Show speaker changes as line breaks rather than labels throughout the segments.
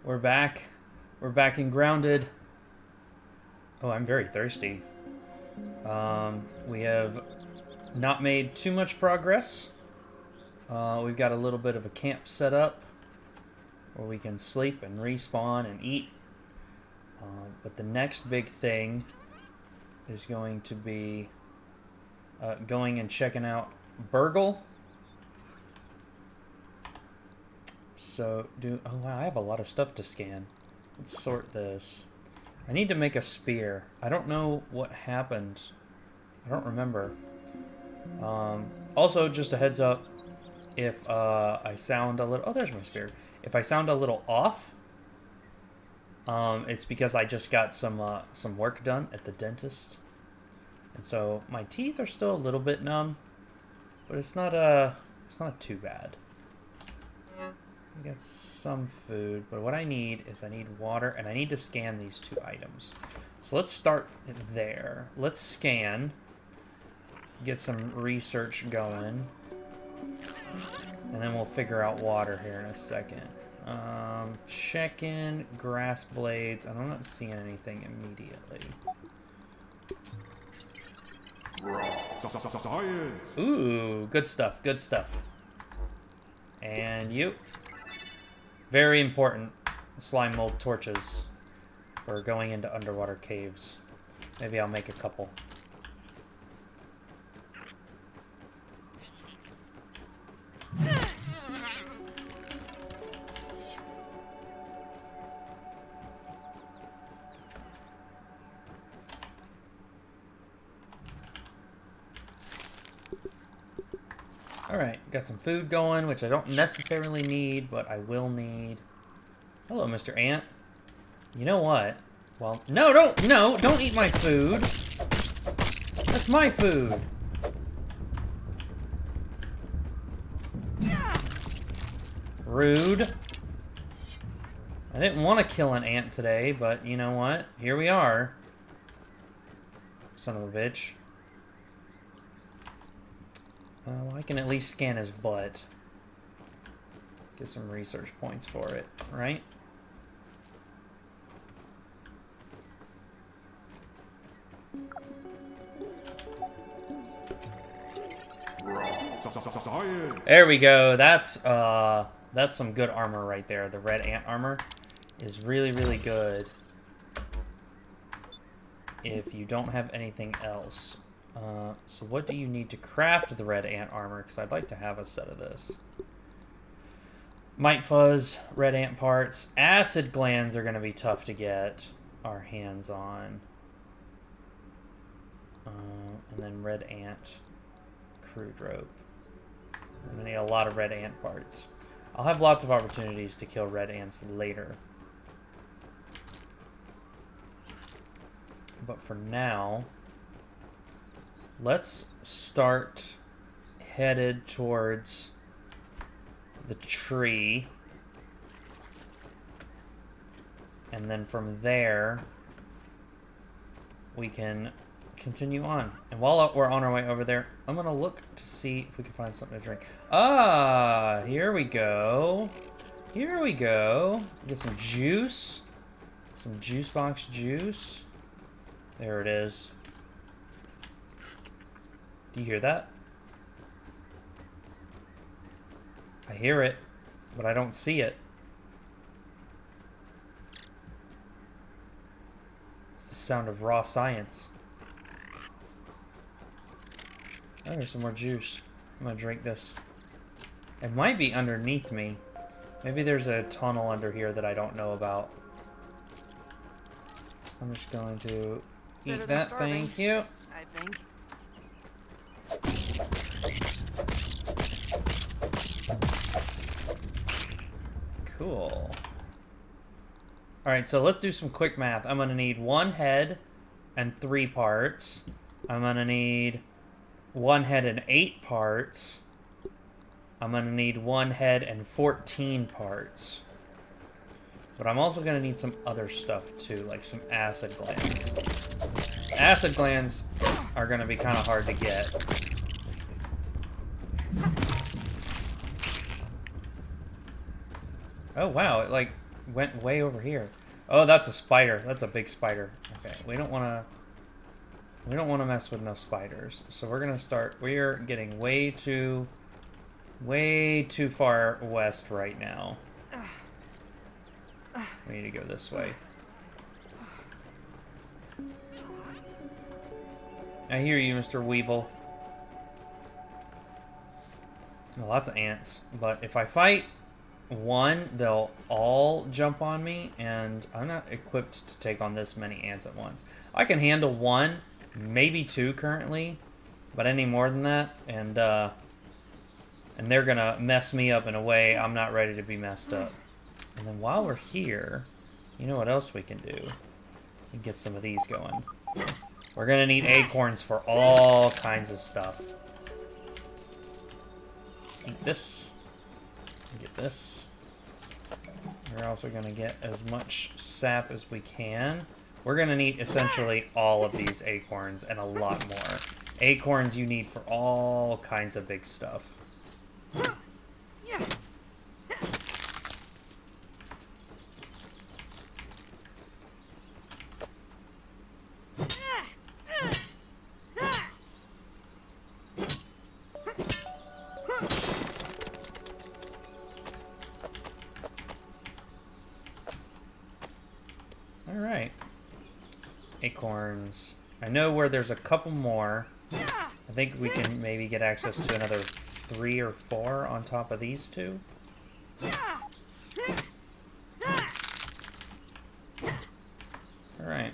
We're back. We're back and grounded. Oh, I'm very thirsty. We have not made too much progress. We've got a little bit of a camp set up where we can sleep and respawn and eat. But the next big thing is going to be going and checking out BURG.L. So, oh wow, I have a lot of stuff to scan. Let's sort this. I need to make a spear. I don't know what happened. I don't remember. Also, just a heads up, if I sound a little... Oh, there's my spear. If I sound a little off, it's because I just got some work done at the dentist. And so my teeth are still a little bit numb, but it's not too bad. I got some food, but what I need is I need water, and I need to scan these two items. So let's start there. Let's scan, get some research going, and then we'll figure out water here in a second. Check in grass blades. I'm not seeing anything immediately.
Science.
Ooh, good stuff, good stuff. And you. Very important slime mold torches for going into underwater caves. Maybe I'll make a couple. Alright, got some food going, which I don't necessarily need, but I will need. Hello, Mr. Ant. You know what? Well, no, don't eat my food. That's my food. Rude. I didn't want to kill an ant today, but you know what? Here we are. Son of a bitch. Well, I can at least scan his butt. Get some research points for it, right?
Science.
There we go. That's some good armor right there. The red ant armor is really, really good if you don't have anything else. So what do you need to craft the red ant armor? Because I'd like to have a set of this. Mite fuzz, red ant parts. Acid glands are going to be tough to get our hands on. And then red ant crude rope. I'm going to need a lot of red ant parts. I'll have lots of opportunities to kill red ants later. But for now, let's start headed towards the tree. And then from there, we can continue on. And while we're on our way over there, I'm going to look to see if we can find something to drink. Ah, here we go. Here we go. Get some juice. Some juice box juice. There it is. Do you hear that? I hear it, but I don't see it. It's the sound of raw science. Oh, there's some more juice. I'm gonna drink this. It might be underneath me. Maybe there's a tunnel under here that I don't know about. I'm just going to eat that, thank you.
I think.
Cool. Alright, so let's do some quick math. I'm gonna need 1 head and 3 parts. I'm gonna need 1 head and 8 parts. I'm gonna need 1 head and 14 parts. But I'm also gonna need some other stuff too, like some acid glands. Acid glands are gonna be kind of hard to get. Oh wow, it like went way over here. Oh, that's a spider. That's a big spider. Okay, we don't want to mess with no spiders. So we're gonna start. We're getting way too far west right now. We need to go this way. I hear you, Mr. Weevil. Lots of ants, but if I fight one, they'll all jump on me, and I'm not equipped to take on this many ants at once. I can handle one, maybe two currently, but any more than that, and they're gonna mess me up in a way I'm not ready to be messed up. And then while we're here, you know what else we can do? We can get some of these going. We're gonna need acorns for all kinds of stuff. Eat this. Get this. We're also going to get as much sap as we can. We're going to need essentially all of these acorns and a lot more. Acorns you need for all kinds of big stuff. Alright. Acorns. I know where there's a couple more. I think we can maybe get access to another 3 or 4 on top of these two. Alright.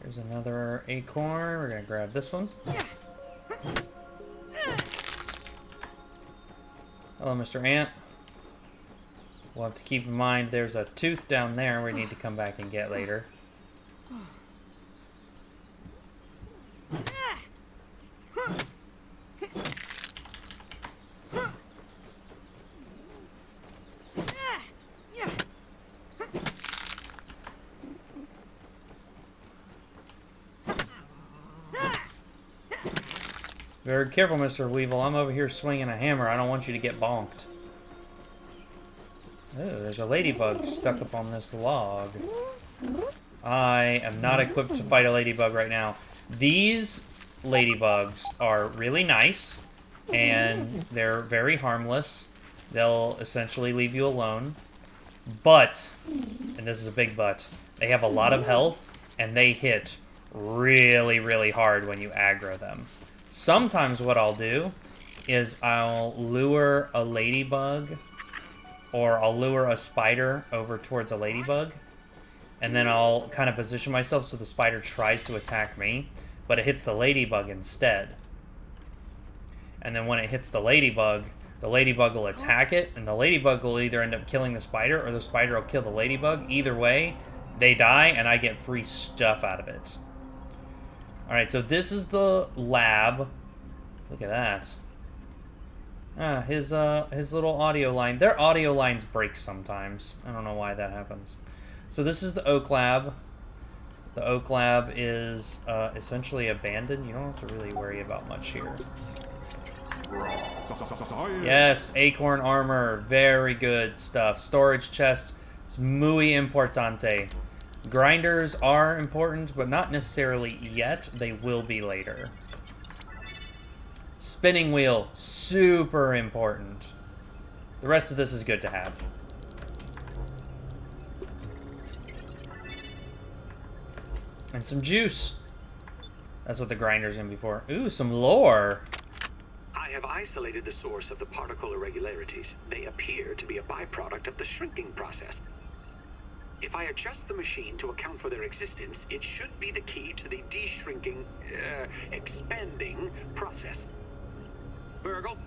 There's another acorn. We're going to grab this one. Hello, Mr. Ant. We'll have to keep in mind there's a tooth down there we need to come back and get later. Very careful, Mr. Weevil. I'm over here swinging a hammer. I don't want you to get bonked. Oh, there's a ladybug stuck up on this log. I am not equipped to fight a ladybug right now. These ladybugs are really nice, and they're very harmless. They'll essentially leave you alone. But, and this is a big but, they have a lot of health, and they hit really, really hard when you aggro them. Sometimes what I'll do is I'll lure a ladybug, or I'll lure a spider over towards a ladybug, and then I'll kind of position myself so the spider tries to attack me, but it hits the ladybug instead. And then when it hits the ladybug will attack it, and the ladybug will either end up killing the spider, or the spider will kill the ladybug. Either way, they die, and I get free stuff out of it. Alright, so this is the lab. Look at that. Ah, his little audio line. Their audio lines break sometimes. I don't know why that happens. So this is the oak lab. The oak lab is essentially abandoned. You don't have to really worry about much here. Yes, acorn armor. Very good stuff. Storage chest. It's muy importante. Grinders are important, but not necessarily yet. They will be later. Spinning wheel. Super important. The rest of this is good to have. And some juice. That's what the grinder's gonna be for. Ooh, some lore.
I have isolated the source of the particle irregularities. They appear to be a byproduct of the shrinking process. If I adjust the machine to account for their existence, it should be the key to the de-shrinking, expanding process. BURG.L,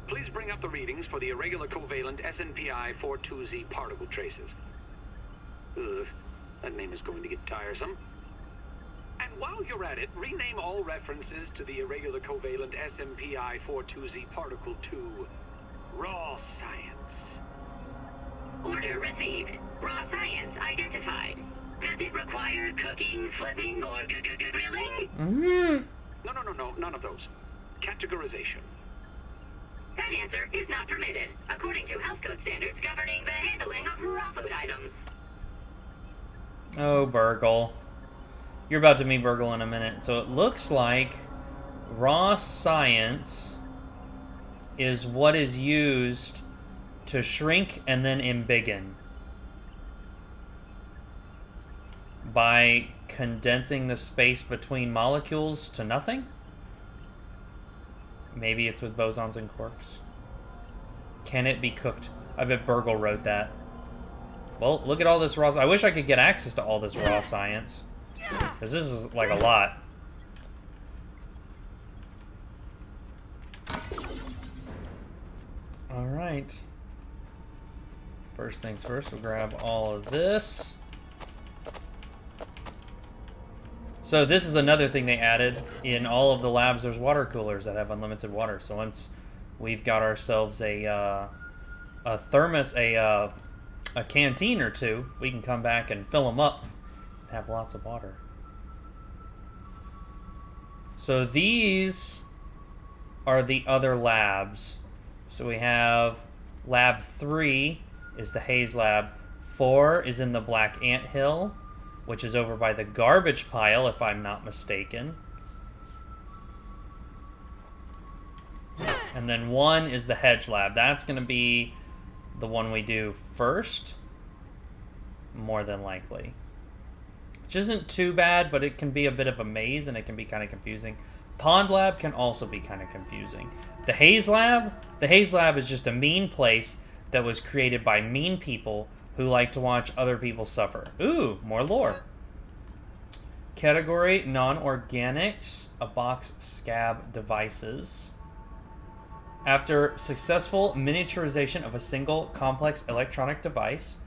please bring up the readings for the irregular covalent SNPI 42Z particle traces. Ugh, that name is going to get tiresome. And while you're at it, rename all references to the irregular covalent SNPI 42Z particle to raw science.
Order received. Raw science identified. Does it require cooking, flipping, or grilling?
No, none of those. Categorization.
That answer is not permitted, according to health code standards governing the handling of raw food items.
Oh, BURG.L. You're about to meet BURG.L in a minute. So it looks like raw science is what is used to shrink and then embiggen by condensing the space between molecules to nothing. Maybe it's with bosons and quarks. Can it be cooked? I bet BURG.L wrote that. Well, look at all this raw... I wish I could get access to all this raw science. Because this is, like, a lot. Alright. First things first, we'll grab all of this. So this is another thing they added. In all of the labs, there's water coolers that have unlimited water. So once we've got ourselves a thermos, a canteen or two, we can come back and fill them up and have lots of water. So these are the other labs. So we have lab 3 is the Haze lab. 4 is in the Black Ant Hill, which is over by the garbage pile, if I'm not mistaken. And then 1 is the Hedge lab. That's going to be the one we do first, more than likely. Which isn't too bad, but it can be a bit of a maze, and it can be kind of confusing. Pond lab can also be kind of confusing. The Haze lab is just a mean place that was created by mean people who like to watch other people suffer. Ooh, more lore. Category, non-organics, a box of scab devices. After successful miniaturization of a single complex electronic device,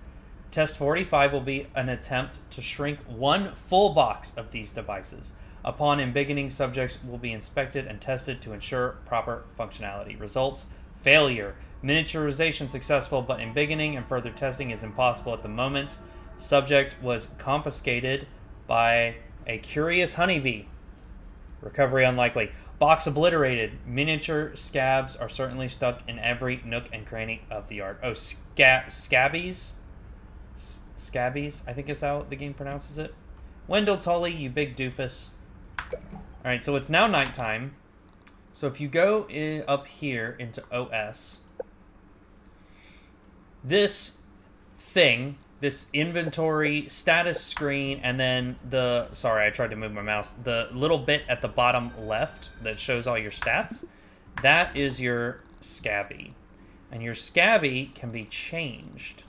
Test 45 will be an attempt to shrink one full box of these devices. Upon embiggening, subjects will be inspected and tested to ensure proper functionality. Results, failure. Miniaturization successful, but embiggening and further testing is impossible at the moment. Subject was confiscated by a curious honeybee. Recovery unlikely. Box obliterated. Miniature scabs are certainly stuck in every nook and cranny of the art. Oh, scabbies? Scabbies, I think is how the game pronounces it. Wendell Tully, you big doofus. Alright, so it's now nighttime. So if you go up here into OS, this thing, this inventory status screen, and then the, sorry, I tried to move my mouse, the little bit at the bottom left that shows all your stats, that is your Scabby. And your Scabby can be changed,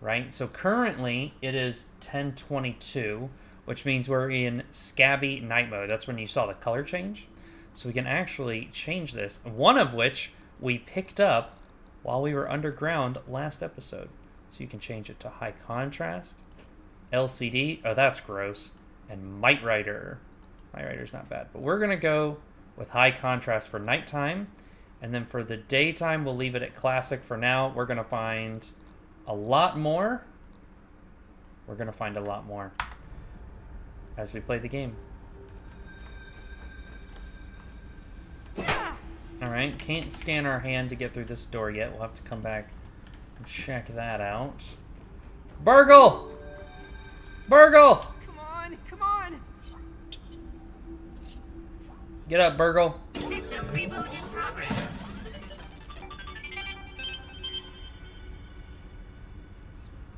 right? So currently it is 1022, which means we're in Scabby night mode. That's when you saw the color change. So we can actually change this, one of which we picked up while we were underground last episode. So you can change it to high contrast, LCD, oh that's gross, and Might Rider. Might Rider's not bad, but we're gonna go with high contrast for nighttime, and then for the daytime we'll leave it at classic for now. We're gonna find a lot more. We're gonna find a lot more as we play the game. Alright, can't scan our hand to get through this door yet. We'll have to come back and check that out. BURG.L! BURG.L!
Come on, come on!
Get up, BURG.L.
System reboot in progress.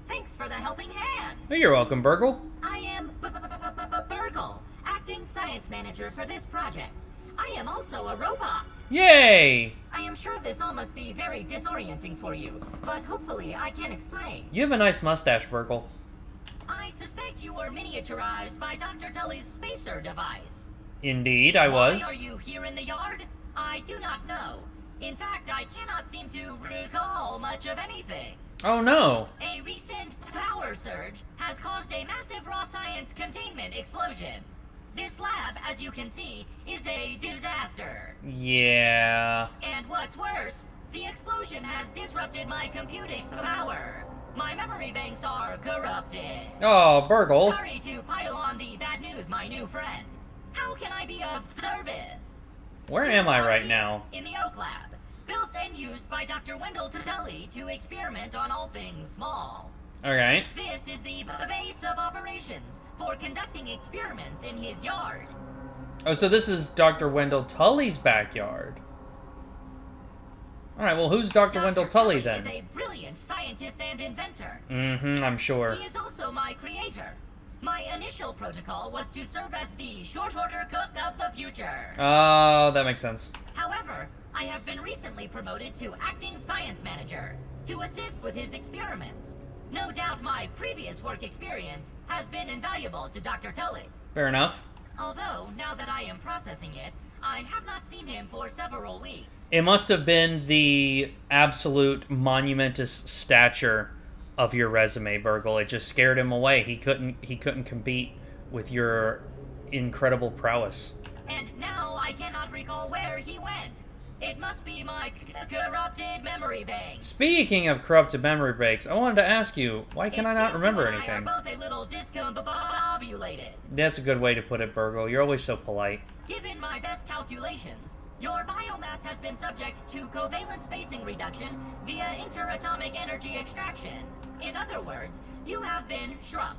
Thanks for the helping hand.
Oh, you're welcome, BURG.L.
I am BURG.L, acting science manager for this project. I am also a robot.
Yay!
I am sure this all must be very disorienting for you, but hopefully I can explain.
You have a nice mustache, BURG.L.
I suspect you were miniaturized by Dr. Tully's spacer device.
Indeed, I was.
Why are you here in the yard? I do not know. In fact, I cannot seem to recall much of anything.
Oh no!
A recent power surge has caused a massive raw science containment explosion. This lab, as you can see, is a disaster.
Yeah.
And what's worse, the explosion has disrupted my computing power. My memory banks are corrupted.
Oh, BURG.L.
Sorry to pile on the bad news, my new friend. How can I be of service?
Where am I right now?
In the Oak Lab, built built and used by Dr. Wendell Tuteli to experiment on all things small.
Okay.
This is the base of operations for conducting experiments in his yard.
Oh, so this is Dr. Wendell Tully's backyard. Alright, well, who's Dr. Wendell Tully then?
Is a brilliant scientist and inventor.
Mm-hmm, I'm sure.
He is also my creator. My initial protocol was to serve as the short order cook of the future.
Oh, that makes sense.
However, I have been recently promoted to acting science manager to assist with his experiments. No doubt my previous work experience has been invaluable to Dr. Tully.
Fair enough.
Although, now that I am processing it, I have not seen him for several weeks.
It must have been the absolute monumentous stature of your resume, BURG.L. It just scared him away. He couldn't compete with your incredible prowess.
And now I cannot recall where he went. It must be my corrupted memory banks.
Speaking of corrupted memory banks, I wanted to ask you, why can I not remember
I
anything?
are both a little discombobulated.
That's a good way to put it, BURG.L. You're always so polite.
Given my best calculations, your biomass has been subject to covalent spacing reduction via interatomic energy extraction. In other words, you have been shrunk.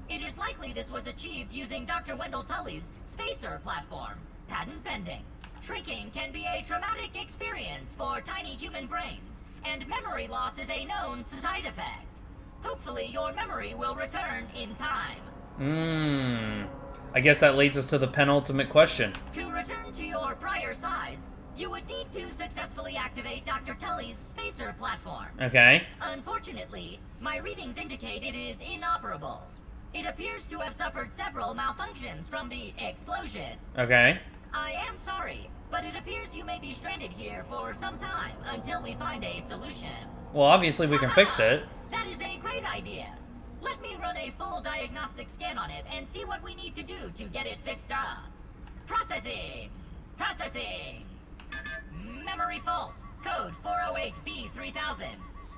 It is likely this was achieved using Dr. Wendell Tully's spacer platform, patent pending. Shrinking can be a traumatic experience for tiny human brains, and memory loss is a known side effect. Hopefully your memory will return in time.
I guess that leads us to the penultimate question.
To return to your prior size, you would need to successfully activate Dr. Tully's spacer platform.
Okay.
Unfortunately, my readings indicate it is inoperable. It appears to have suffered several malfunctions from the explosion.
Okay.
I am sorry, but it appears you may be stranded here for some time until we find a solution.
Well, obviously we can fix it.
That is a great idea. Let me run a full diagnostic scan on it and see what we need to do to get it fixed up. Processing! Processing! Memory fault. Code 408B3000.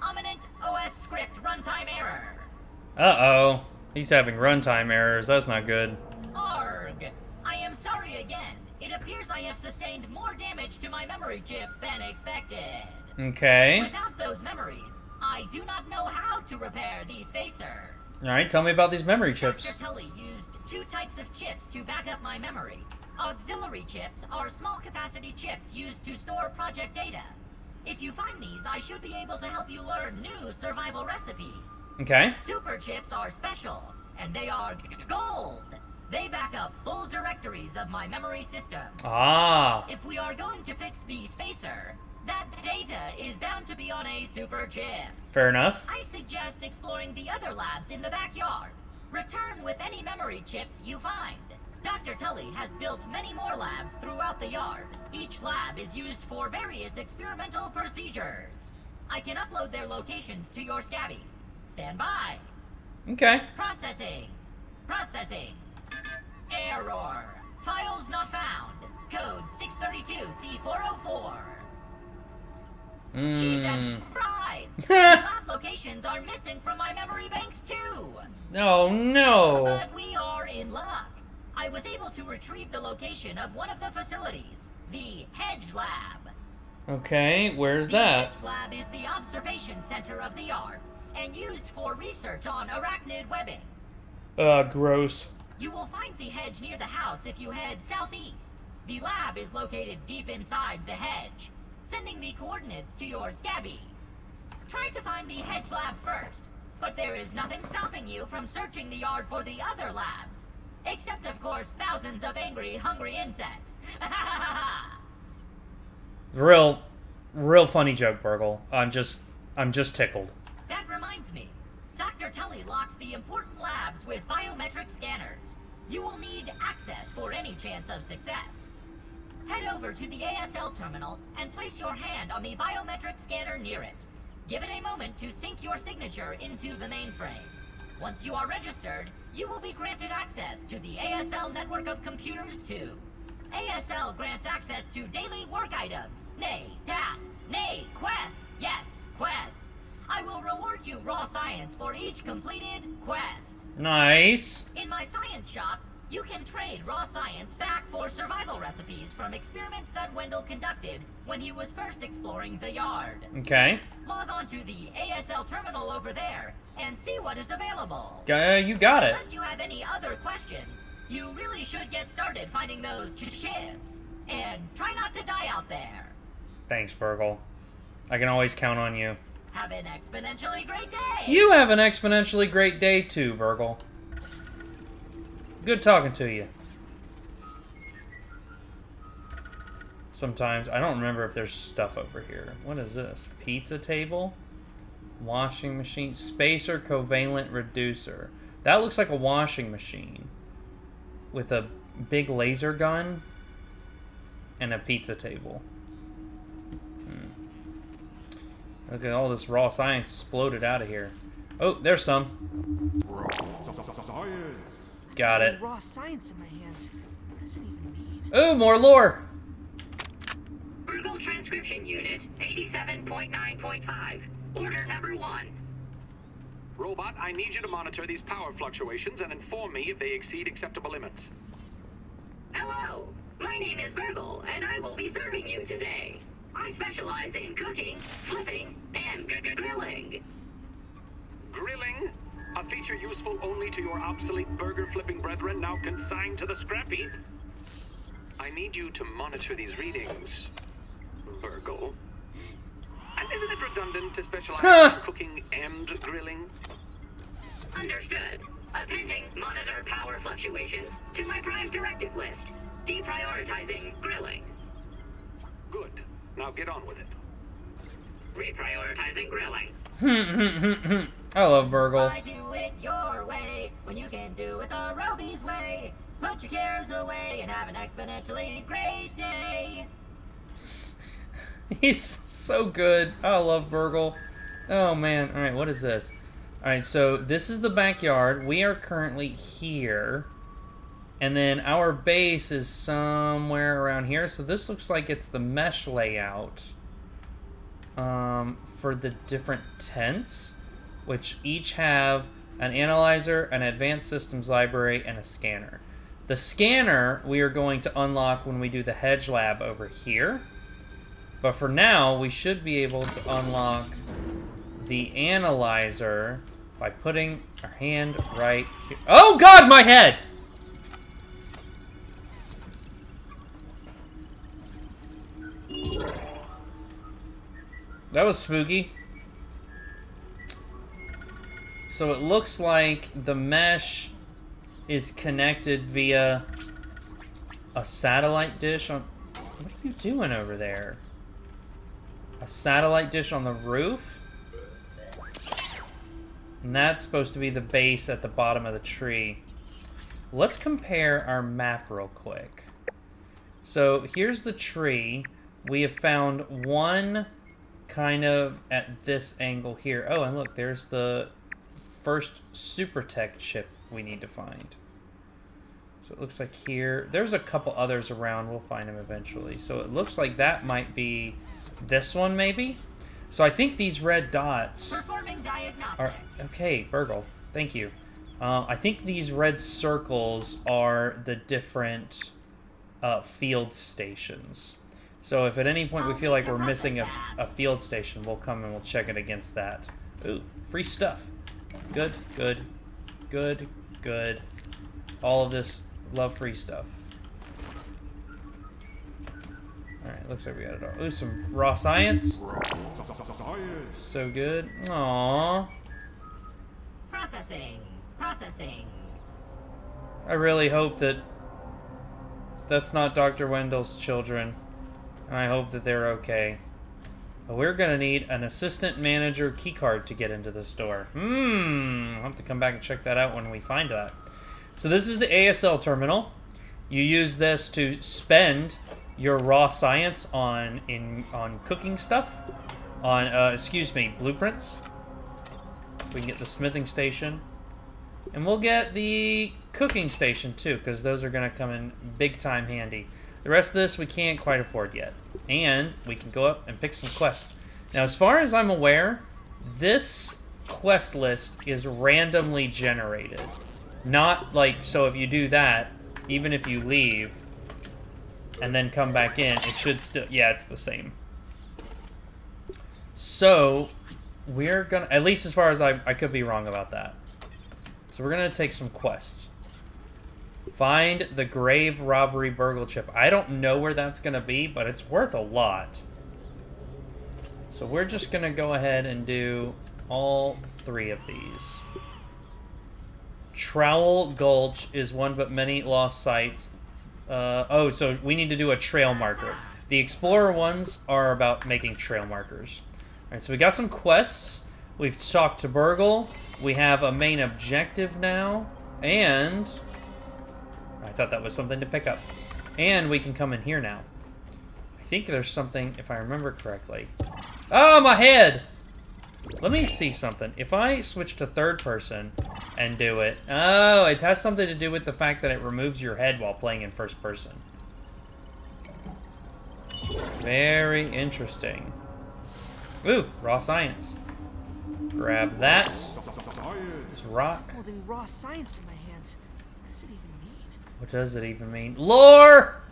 Ominent OS script runtime error.
Uh-oh. He's having runtime errors. That's not good.
ARG! I am sorry again. It appears I have sustained more damage to my memory chips than expected.
Okay.
Without those memories, I do not know how to repair the spacer.
Alright, tell me about these memory chips.
Dr. Tully used two types of chips to back up my memory. Auxiliary chips are small capacity chips used to store project data. If you find these, I should be able to help you learn new survival recipes.
Okay.
Super chips are special, and they are gold. They back up full directories of my memory system.
Ah.
If we are going to fix the spacer, that data is bound to be on a super chip.
Fair enough.
I suggest exploring the other labs in the backyard. Return with any memory chips you find. Dr. Tully has built many more labs throughout the yard. Each lab is used for various experimental procedures. I can upload their locations to your Scabby. Stand by.
Okay.
Processing. Processing. Error. Files not found. Code 632C404. Cheese and fries. Lab locations are missing from my memory banks too.
Oh no.
But we are in luck. I was able to retrieve the location of one of the facilities, the Hedge Lab.
Okay, where's
The
that?
Hedge Lab is the observation center of the yard and used for research on arachnid webbing.
Gross.
You will find the hedge near the house if you head southeast. The lab is located deep inside the hedge, sending the coordinates to your Scabby. Try to find the Hedge Lab first, but there is nothing stopping you from searching the yard for the other labs. Except, of course, thousands of angry, hungry insects.
Real funny joke, BURG.L. I'm just tickled.
That reminds me. Dr. Tully locks the important labs with biometric scanners. You will need access for any chance of success. Head over to the ASL terminal and place your hand on the biometric scanner near it. Give it a moment to sync your signature into the mainframe. Once you are registered, you will be granted access to the ASL network of computers too. ASL grants access to daily work items, nay, tasks, nay, quests, yes, quests. I will reward you raw science for each completed quest.
Nice.
In my science shop, You can trade raw science back for survival recipes from experiments that Wendell conducted when he was first exploring the yard.
Okay.
Log on to the ASL terminal over there and see what is available.
You got it.
Unless you have any other questions, you really should get started finding those ships. And try not to die out there.
Thanks, BURG.L. I can always count on you.
Have an exponentially great day!
You have an exponentially great day too, BURG.L. Good talking to you. Sometimes, I don't remember if there's stuff over here. What is this? Pizza table? Washing machine? Spacer covalent reducer. That looks like a washing machine. With a big laser gun. And a pizza table. Look at all this raw science exploded out of here. Oh, there's some. Got it.
Raw science in my hands. What does it even mean?
Oh, more lore.
BURG.L transcription unit 87.9.5. Order number 1.
Robot, I need you to monitor these power fluctuations and inform me if they exceed acceptable limits.
Hello, my name is BURG.L, and I will be serving you today. I specialize in cooking, flipping, and grilling.
Grilling? A feature useful only to your obsolete burger-flipping brethren now consigned to the scrap heap? I need you to monitor these readings, BURG.L. And isn't it redundant to specialize in cooking and grilling?
Understood. Appending monitor power fluctuations to my prime directive list. Deprioritizing grilling.
Good. Now get on with it.
Reprioritizing grilling.
I love BURG.L.
I do it your way when you can do it the Roby's way. Put your cares away and have an exponentially great day.
He's so good. I love BURG.L. Oh man. Alright, what is this? Alright, so this is the backyard. We are currently here. And then our base is somewhere around here. So this looks like it's the mesh layout for the different tents, which each have an analyzer, an advanced systems library, and a scanner. The scanner we are going to unlock when we do the hedge lab over here. But for now, we should be able to unlock the analyzer by putting our hand right here. Oh God, my head! That was spooky. So it looks like the mesh is connected via a satellite dish on... What are you doing over there? A satellite dish on the roof? And that's supposed to be the base at the bottom of the tree. Let's compare our map real quick. So here's the tree. We have found one kind of at this angle here. Oh, and look, there's the first super tech chip we need to find. So it looks like here. There's a couple others around. We'll find them eventually. So it looks like that might be this one, maybe? So I think these red dots
Performing diagnostic.
are... Okay, BURG.L, thank you. I think these red circles are the different field stations. So if at any point we feel like we're missing a field station, we'll come and we'll check it against that. Ooh, free stuff. Good, good, good, good. All of this, love free stuff. Alright, looks like we got it all. Ooh, some raw science. So good. Aww.
Processing. Processing.
I really hope that that's not Dr. Wendell's children. And I hope that they're okay. But we're going to need an assistant manager keycard to get into the store. I'll have to come back and check that out when we find that. So this is the ASL terminal. You use this to spend your raw science on cooking stuff. On, blueprints. We can get the smithing station. And we'll get the cooking station too, because those are going to come in big time handy. The rest of this we can't quite afford yet. And we can go up and pick some quests. Now, as far as I'm aware, this quest list is randomly generated. Not like, so if you do that, even if you leave and then come back in, it should still... Yeah, it's the same. So, we're gonna... At least as far as I could be wrong about that. So we're gonna take some quests. Find the grave robbery BURG.L chip. I don't know where that's gonna be, but it's worth a lot. So we're just gonna go ahead and do all 3 of these. Trowel Gulch is one but many lost sites. Oh, so we need to do a trail marker. The Explorer ones are about making trail markers. Alright, so we got some quests. We've talked to BURG.L. We have a main objective now. And... I thought that was something to pick up. And we can come in here now. I think there's something, if I remember correctly. Oh, my head! Let me see something. If I switch to third person and do it... Oh, it has something to do with the fact that it removes your head while playing in first person. Very interesting. Ooh, raw science. Grab that. It's rock.
Holding raw science in my hands. What does it even mean?
What does it even mean? Lore!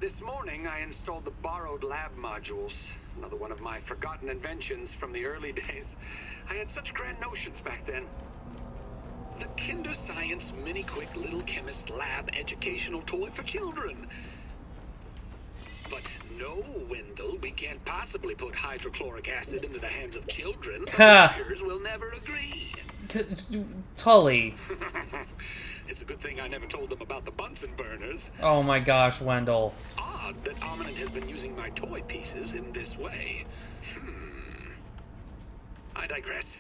This morning, I installed the borrowed lab modules. Another one of my forgotten inventions from the early days. I had such grand notions back then. The Kinder Science mini-quick little chemist lab educational toy for children. But no, Wendell, we can't possibly put hydrochloric acid into the hands of children. Teachers will never agree.
Tully.
It's a good thing I never told them about the Bunsen burners.
Oh my gosh, Wendell.
Odd that Omninent has been using my toy pieces in this way. I digress.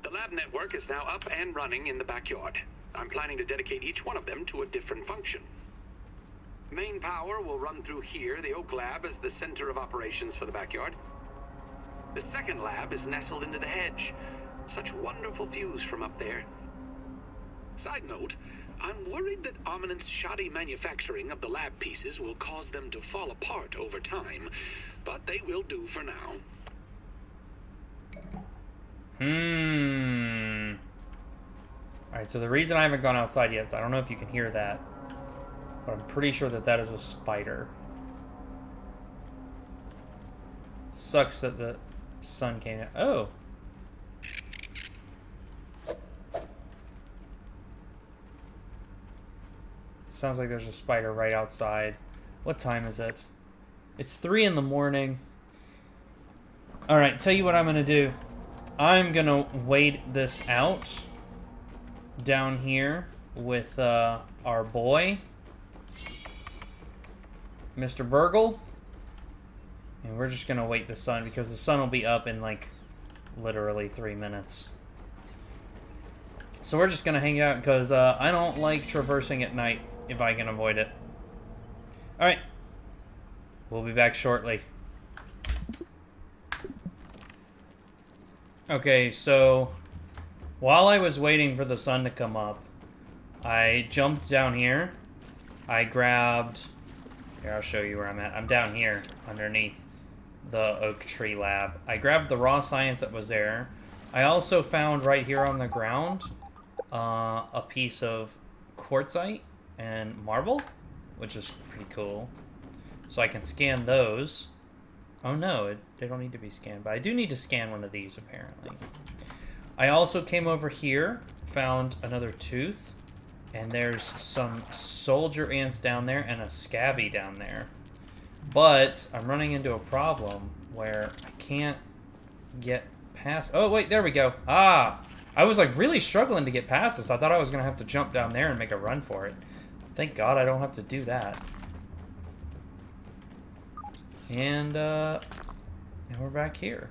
The lab network is now up and running in the backyard. I'm planning to dedicate each one of them to a different function. Main power will run through here. The Oak Lab is the center of operations for the backyard. The second lab is nestled into the hedge. Such wonderful views from up there. Side note, I'm worried that Omninent's shoddy manufacturing of the lab pieces will cause them to fall apart over time, but they will do for now.
Alright, so the reason I haven't gone outside yet is I don't know if you can hear that, but I'm pretty sure that that is a spider. Sucks that the sun came out. Oh! Sounds like there's a spider right outside. What time is it? It's 3 in the morning. Alright, tell you what I'm gonna do. I'm gonna wait this out down here with our boy, Mr. BURG.L. And we're just gonna wait the sun because the sun will be up in like literally 3 minutes. So we're just gonna hang out because I don't like traversing at night if I can avoid it. Alright. We'll be back shortly. Okay, so while I was waiting for the sun to come up, I jumped down here. I grabbed... Here, I'll show you where I'm at. I'm down here, underneath the oak tree lab. I grabbed the raw science that was there. I also found right here on the ground a piece of quartzite and marble, which is pretty cool. So I can scan those. Oh no, they don't need to be scanned, but I do need to scan one of these, apparently. I also came over here, found another tooth, and there's some soldier ants down there and a scabby down there. But I'm running into a problem where I can't get past... Oh, wait, there we go. Ah! I was, like, really struggling to get past this. I thought I was going to have to jump down there and make a run for it. Thank God I don't have to do that. And we're back here.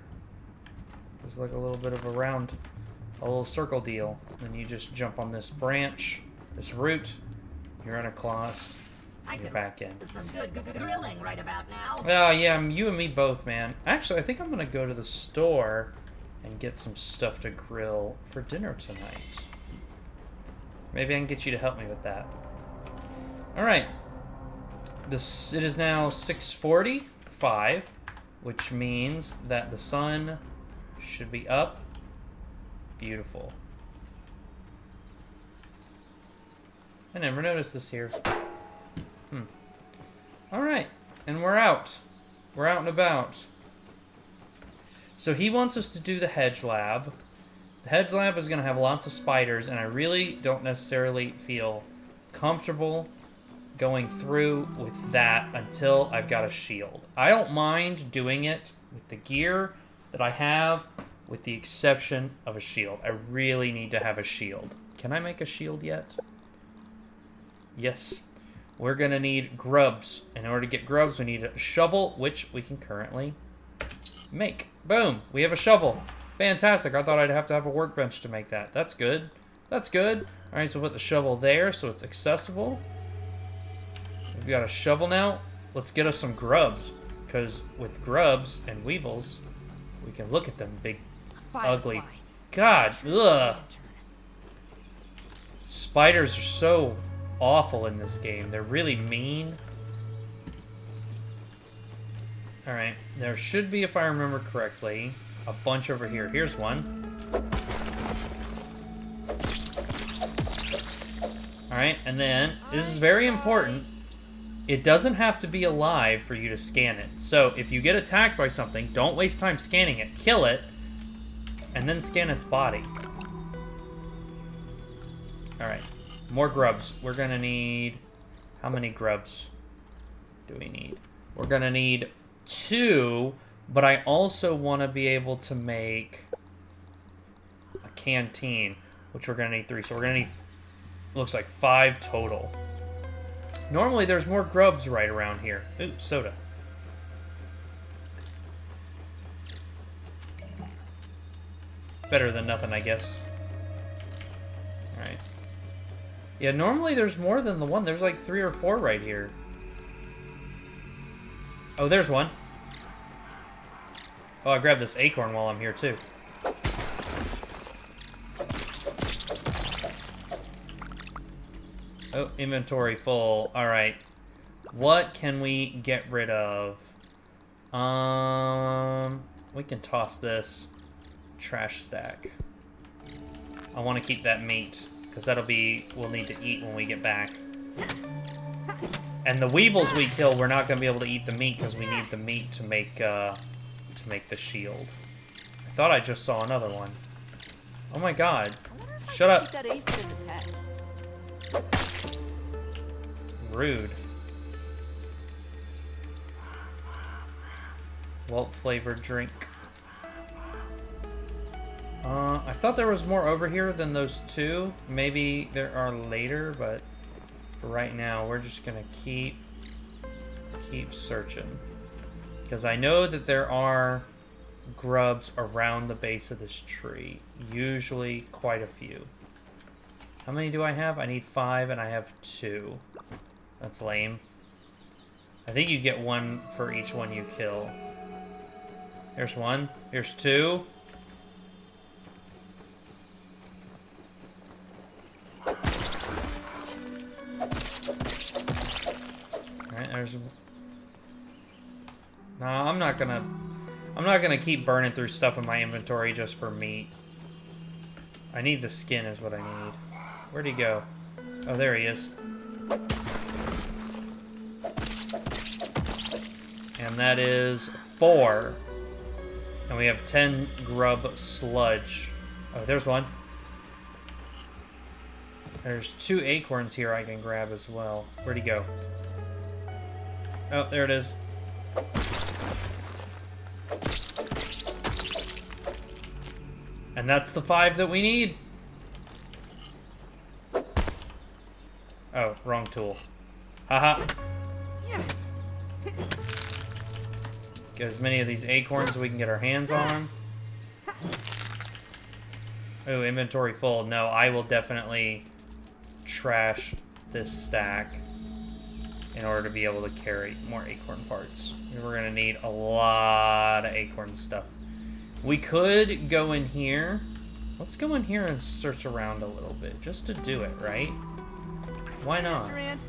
It's like a little bit of a little circle deal. Then you just jump on this branch, this root, you're in a class, and you're back in.
Some good grilling right about now.
Oh, yeah, you and me both, man. Actually, I think I'm going to go to the store and get some stuff to grill for dinner tonight. Maybe I can get you to help me with that. Alright. It is now 6:45, which means that the sun should be up. Beautiful. I never noticed this here. Alright, and we're out. We're out and about. So he wants us to do the hedge lab. The hedge lab is going to have lots of spiders, and I really don't necessarily feel comfortable going through with that until I've got a shield. I don't mind doing it with the gear that I have, with the exception of a shield. I really need to have a shield. Can I make a shield yet? Yes. We're going to need grubs. In order to get grubs, we need a shovel, which we can currently make. Boom! We have a shovel. Fantastic. I thought I'd have to have a workbench to make that. That's good. That's good. Alright, so we'll put the shovel there so it's accessible. We've got a shovel now. Let's get us some grubs. Because with grubs and weevils, we can look at them big, ugly. God, ugh. Spiders are so awful in this game. They're really mean. Alright, there should be, if I remember correctly, a bunch over here. Here's one. Alright, and then, this is very important, it doesn't have to be alive for you to scan it. So, if you get attacked by something, don't waste time scanning it. Kill it, and then scan its body. Alright, more grubs. We're gonna need... How many grubs do we need? We're gonna need 2, but I also want to be able to make a canteen, which we're gonna need 3. So we're gonna need, looks like 5 total. Normally there's more grubs right around here. Ooh, soda. Better than nothing, I guess. Alright. Yeah, normally there's more than the one. There's like 3 or 4 right here. Oh, there's one. Oh, I grabbed this acorn while I'm here, too. Oh, inventory full. Alright. What can we get rid of? We can toss this trash stack. I want to keep that meat, because that'll be... we'll need to eat when we get back. And the weevils we kill, we're not going to be able to eat the meat, because we need the meat to make the shield. I thought I just saw another one. Oh my god. Shut up. Rude. Walt flavored drink. I thought there was more over here than those 2. Maybe there are later, but for right now, we're just gonna keep searching. Because I know that there are grubs around the base of this tree. Usually quite a few. How many do I have? I need 5 and I have 2. That's lame. I think you get 1 for each one you kill. Here's 1. Here's 2. Alright, there's... No, I'm not gonna keep burning through stuff in my inventory just for meat. I need the skin is what I need. Where'd he go? Oh, there he is. And that is 4. And we have 10 grub sludge. Oh, there's one. There's 2 acorns here I can grab as well. Where'd he go? Oh, there it is. And that's the 5 that we need. Oh, wrong tool. Haha. Get as many of these acorns as we can get our hands on. Oh, inventory full. No, I will definitely trash this stack in order to be able to carry more acorn parts. We're going to need a lot of acorn stuff. We could go in here. Let's go in here and search around a little bit, just to do it, right? Why not?
Mr. Ant.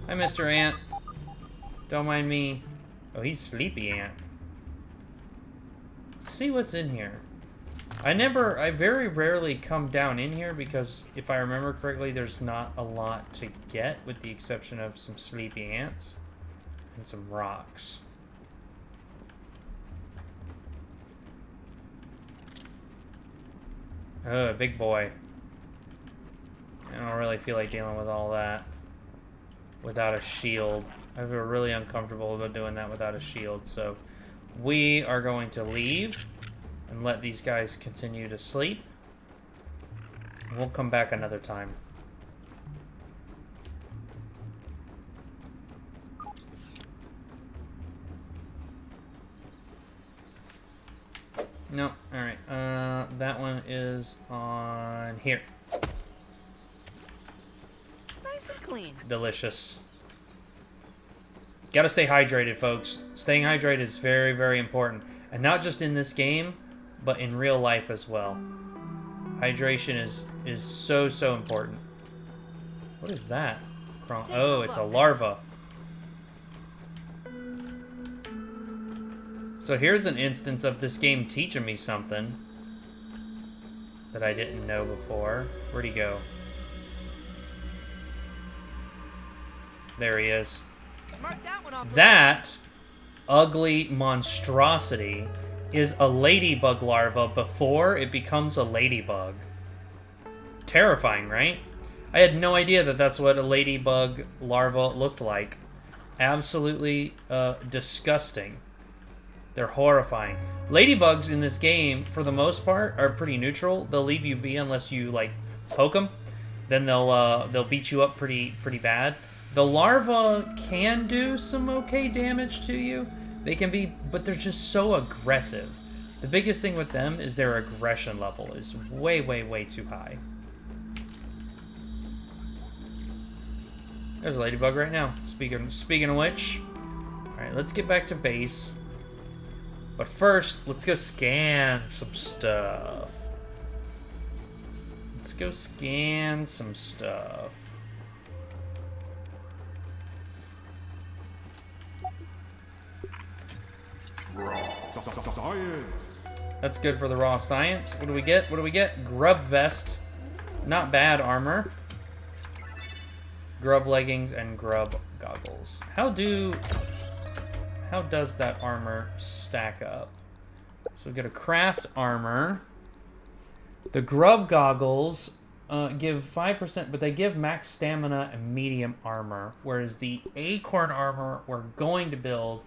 Hi, Mr. Ant. Don't mind me. Oh, he's Sleepy Ant. Let's see what's in here. I very rarely come down in here because if I remember correctly, there's not a lot to get with the exception of some sleepy ants and some rocks. Oh, big boy. I don't really feel like dealing with all that without a shield. I feel really uncomfortable about doing that without a shield, so we are going to leave and let these guys continue to sleep. We'll come back another time. No, alright. That one is on here.
Nice and clean.
Delicious. Gotta stay hydrated, folks. Staying hydrated is very, very important. And not just in this game, but in real life as well. Hydration is so, so important. What is that? Oh, it's a larva. So here's an instance of this game teaching me something that I didn't know before. Where'd he go? There he is. That ugly monstrosity is a ladybug larva before it becomes a ladybug. Terrifying, right? I had no idea that that's what a ladybug larva looked like. Absolutely disgusting. They're horrifying. Ladybugs in this game, for the most part, are pretty neutral. They'll leave you be unless you, like, poke them. Then they'll beat you up pretty bad. The larva can do some okay damage to you. They can be, but they're just so aggressive. The biggest thing with them is their aggression level is way, way, way too high. There's a ladybug right now. Speaking of which, all right, let's get back to base. But first, let's go scan some stuff. Let's go scan some stuff. That's good for the raw science. What do we get? What do we get? Grub vest. Not bad armor. Grub leggings and grub goggles. How does that armor stack up? So we get a craft armor. The grub goggles give 5%, but they give max stamina and medium armor, whereas the acorn armor we're going to build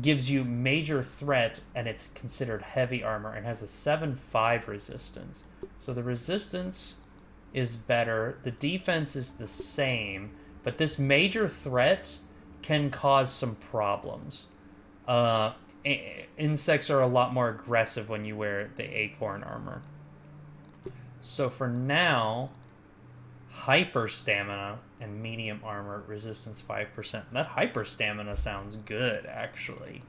gives you major threat, and it's considered heavy armor and has a 7/5 resistance. So the resistance is better. The defense is the same, but this major threat can cause some problems. Insects are a lot more aggressive when you wear the acorn armor. So for now, hyper stamina and medium armor, resistance 5%. That hyper stamina sounds good, actually.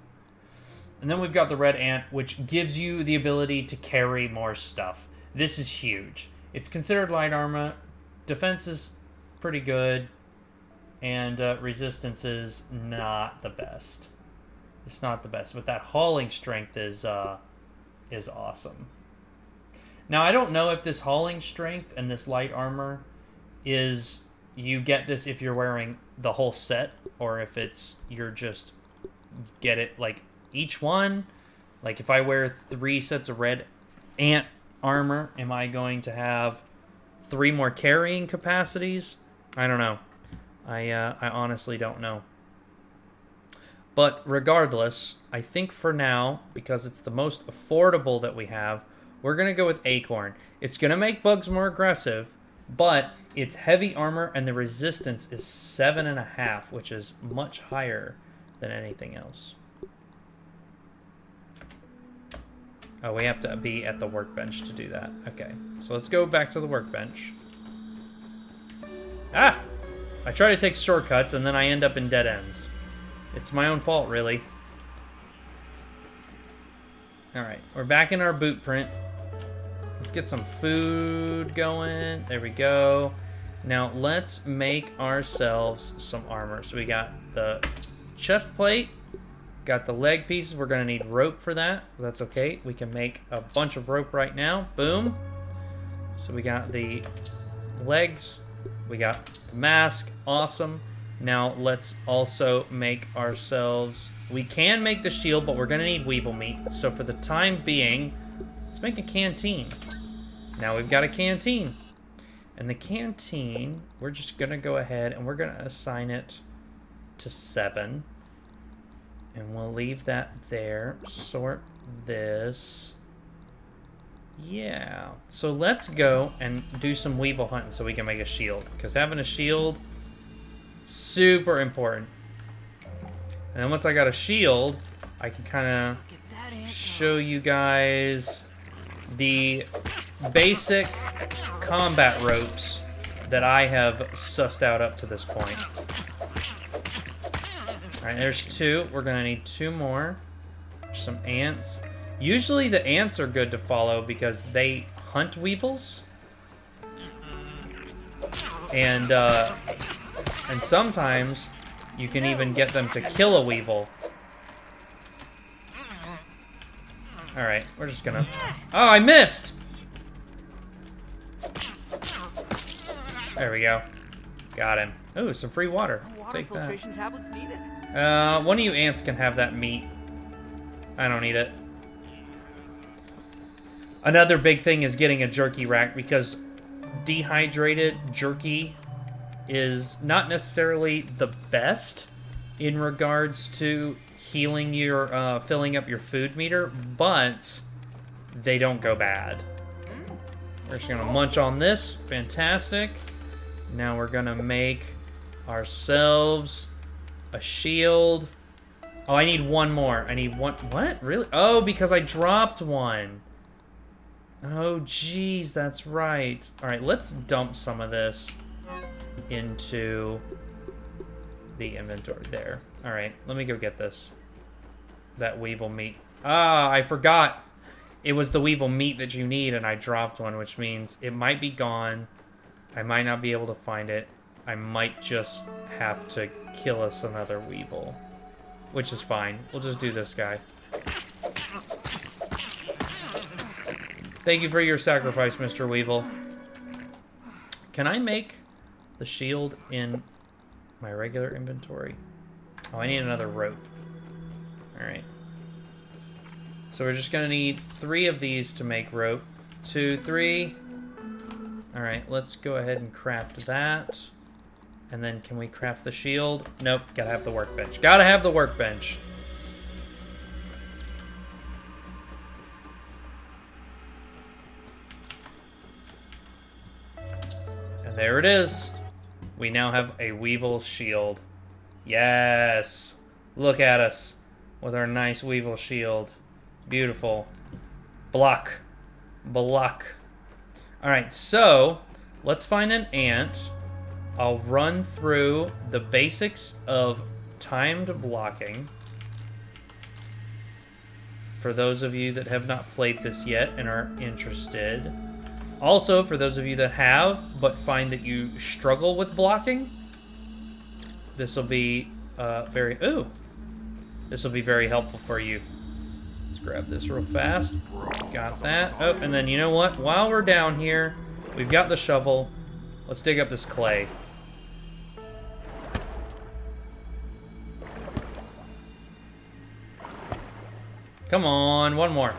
And then we've got the red ant, which gives you the ability to carry more stuff. This is huge. It's considered light armor. Defense is pretty good. And resistance is not the best. It's not the best, but that hauling strength is awesome. Now, I don't know if this hauling strength and this light armor is... You get this if you're wearing the whole set, or if it's... You're just... Get it, like, each one. Like, if I wear 3 sets of red ant armor, am I going to have 3 more carrying capacities? I don't know. I honestly don't know. But regardless, I think for now, because it's the most affordable that we have, we're going to go with acorn. It's going to make bugs more aggressive, but it's heavy armor and the resistance is 7.5, which is much higher than anything else. Oh, we have to be at the workbench to do that. Okay, so let's go back to the workbench. Ah! I try to take shortcuts and then I end up in dead ends. It's my own fault, really. Alright, we're back in our boot print. Let's get some food going. There we go. Now, let's make ourselves some armor. So we got the chest plate, Got the leg pieces. We're going to need rope for that. That's okay. We can make a bunch of rope right now. Boom. So we got the legs. We got the mask. Awesome. Now let's also make ourselves... We can make the shield, but we're going to need weevil meat. So for the time being, let's make a canteen. Now we've got a canteen. And the canteen, we're just going to go ahead and we're going to assign it to 7. And we'll leave that there. Sort this. Yeah. So let's go and do some weevil hunting so we can make a shield. Because having a shield, super important. And then once I got a shield, I can kind of show you guys the basic combat ropes that I have sussed out up to this point. Alright, there's 2. We're going to need 2 more. Some ants. Usually the ants are good to follow because they hunt weevils. And sometimes you can even get them to kill a weevil. Alright, we're just gonna... Oh, I missed! There we go. Got him. Ooh, some free water. Take that.
Filtration tablets needed.
One of you ants can have that meat. I don't need it. Another big thing is getting a jerky rack because dehydrated jerky is not necessarily the best in regards to healing your, filling up your food meter, but they don't go bad. We're just gonna munch on this. Fantastic. Now we're gonna make ourselves a shield. Oh, I need 1 more. I need 1. What? Really? Oh, because I dropped 1. Oh, geez, that's right. All right, let's dump some of this into the inventory there. All right, let me go get this. That weevil meat. Ah, I forgot. It was the weevil meat that you need, and I dropped 1, which means it might be gone. I might not be able to find it. I might just have to kill us another weevil, which is fine. We'll just do this guy. Thank you for your sacrifice, Mr. Weevil. Can I make the shield in my regular inventory? Oh, I need another rope. Alright. So we're just going to need 3 of these to make rope. 2, 3. Alright, let's go ahead and craft that. And then can we craft the shield? Nope, gotta have the workbench. Gotta have the workbench. And there it is. We now have a weevil shield. Yes. Look at us with our nice weevil shield. Beautiful. Block. Block. Alright, so let's find an ant. I'll run through the basics of timed blocking. For those of you that have not played this yet and are interested. Also, for those of you that have, but find that you struggle with blocking, this will be this will be very helpful for you. Let's grab this real fast. Got that. Oh, and then you know what? While we're down here, we've got the shovel. Let's dig up this clay. Come on, 1 more.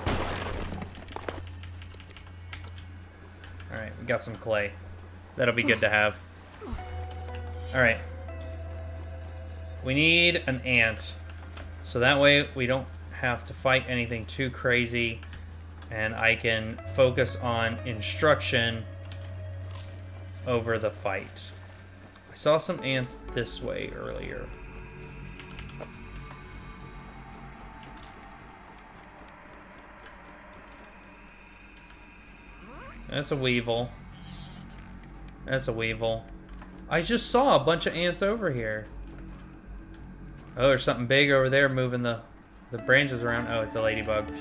Alright, we got some clay. That'll be good to have. Alright. We need an ant. So that way we don't have to fight anything too crazy. And I can focus on instruction over the fight. I saw some ants this way earlier. That's a weevil. That's a weevil. I just saw a bunch of ants over here. Oh, there's something big over there moving the branches around. Oh, it's a ladybug.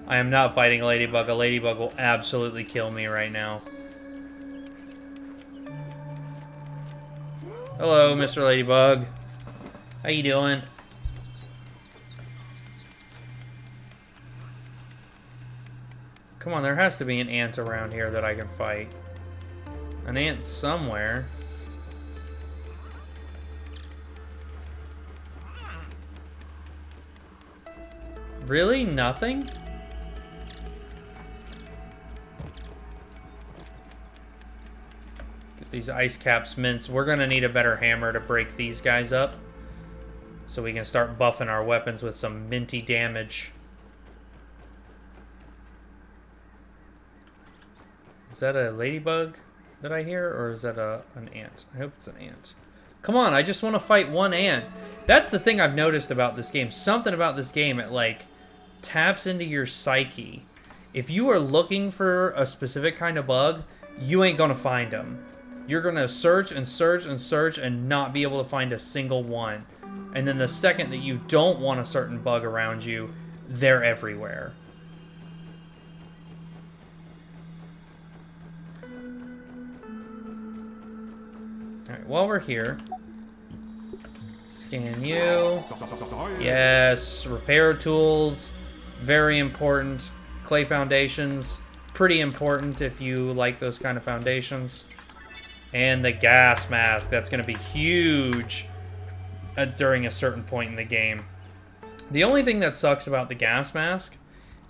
I am not fighting a ladybug. A ladybug will absolutely kill me right now. Hello, Mr. Ladybug. How you doing? Come on, there has to be an ant around here that I can fight. An ant somewhere. Really? Nothing? Get these ice caps mints. We're gonna need a better hammer to break these guys up, so we can start buffing our weapons with some minty damage. Is that a ladybug that I hear, or is that an ant? I hope it's an ant. Come on, I just want to fight one ant. That's the thing I've noticed about this game. Something about this game, it like taps into your psyche. If you are looking for a specific kind of bug, you ain't gonna find them. You're gonna search and search and search and not be able to find a single one. And then the second that you don't want a certain bug around you, they're everywhere. Alright, while we're here, scan you. Yes, repair tools, very important. Clay foundations, pretty important if you like those kind of foundations. And the gas mask, that's going to be huge during a certain point in the game. The only thing that sucks about the gas mask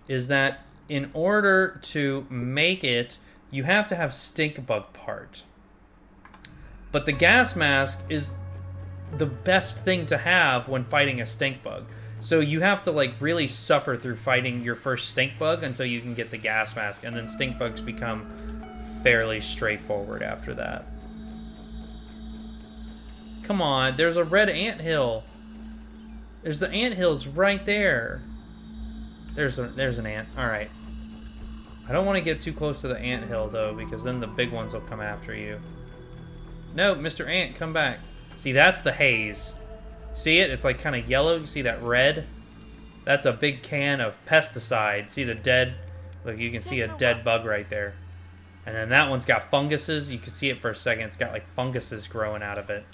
is that in order to make it, you have to have stink bug part. But the gas mask is the best thing to have when fighting a stink bug. So you have to like really suffer through fighting your first stink bug until you can get the gas mask, and then stink bugs become fairly straightforward after that. Come on, there's a red anthill. There's the anthills right there. There's an ant. All right. I don't want to get too close to the anthill though, because then the big ones will come after you. No, Mr. Ant, come back. See, that's the haze. See it? It's like kind of yellow. You see that red? That's a big can of pesticide. See the dead? Look, you can see a dead bug right there. And then that one's got funguses. You can see it for a second. It's got like funguses growing out of it.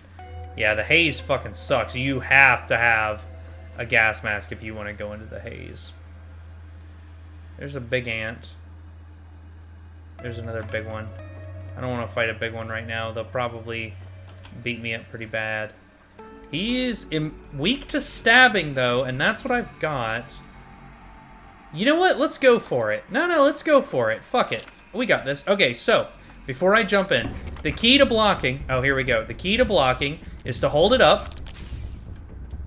Yeah, the haze fucking sucks. You have to have a gas mask if you want to go into the haze. There's a big ant. There's another big one. I don't want to fight a big one right now. They'll probably beat me up pretty bad. He is weak to stabbing, though, and that's what I've got. You know what? Let's go for it. No, let's go for it. Fuck it. We got this. Okay, so, before I jump in, the key to blocking... Oh, here we go. The key to blocking is to hold it up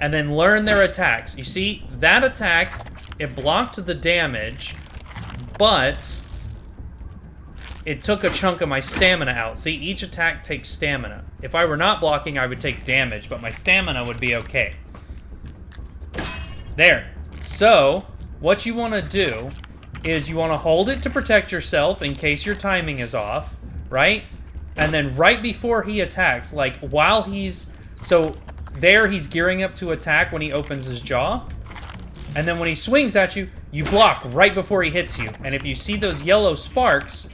and then learn their attacks. You see, that attack, it blocked the damage, but... it took a chunk of my stamina out. See, each attack takes stamina. If I were not blocking, I would take damage, but my stamina would be okay. There. So, what you want to do is you want to hold it to protect yourself in case your timing is off, right? And then right before he attacks, like while he's... So, there he's gearing up to attack when he opens his jaw. And then when he swings at you, you block right before he hits you. And if you see those yellow sparks...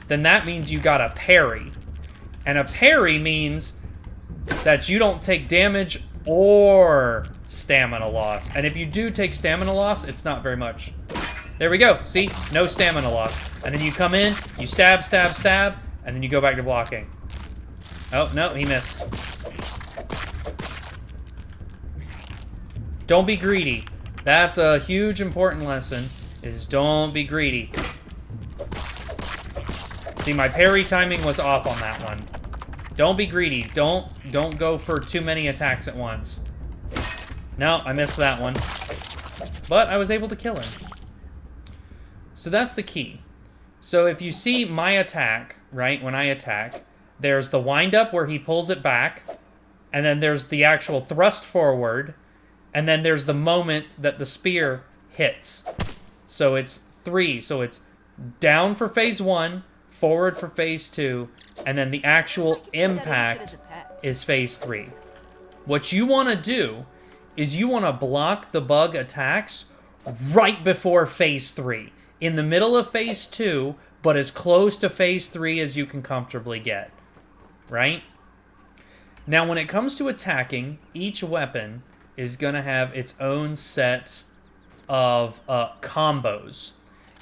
then that means you got a parry. And a parry means that you don't take damage or stamina loss. And if you do take stamina loss, it's not very much. There we go. See? No stamina loss. And then you come in, you stab, stab, stab, and then you go back to blocking. Oh, no, he missed. Don't be greedy. That's a huge important lesson, is don't be greedy. See, my parry timing was off on that one. Don't be greedy. Don't go for too many attacks at once. No, I missed that one. But I was able to kill him. So that's the key. So if you see my attack, right, when I attack, there's the wind-up where he pulls it back, and then there's the actual thrust forward, and then there's the moment that the spear hits. So it's 3. So it's down for phase 1, forward for phase 2, and then the actual impact is phase 3. What you want to do is you want to block the bug attacks right before phase 3. In the middle of phase 2, but as close to phase 3 as you can comfortably get. Right? Now, when it comes to attacking, each weapon is going to have its own set of combos.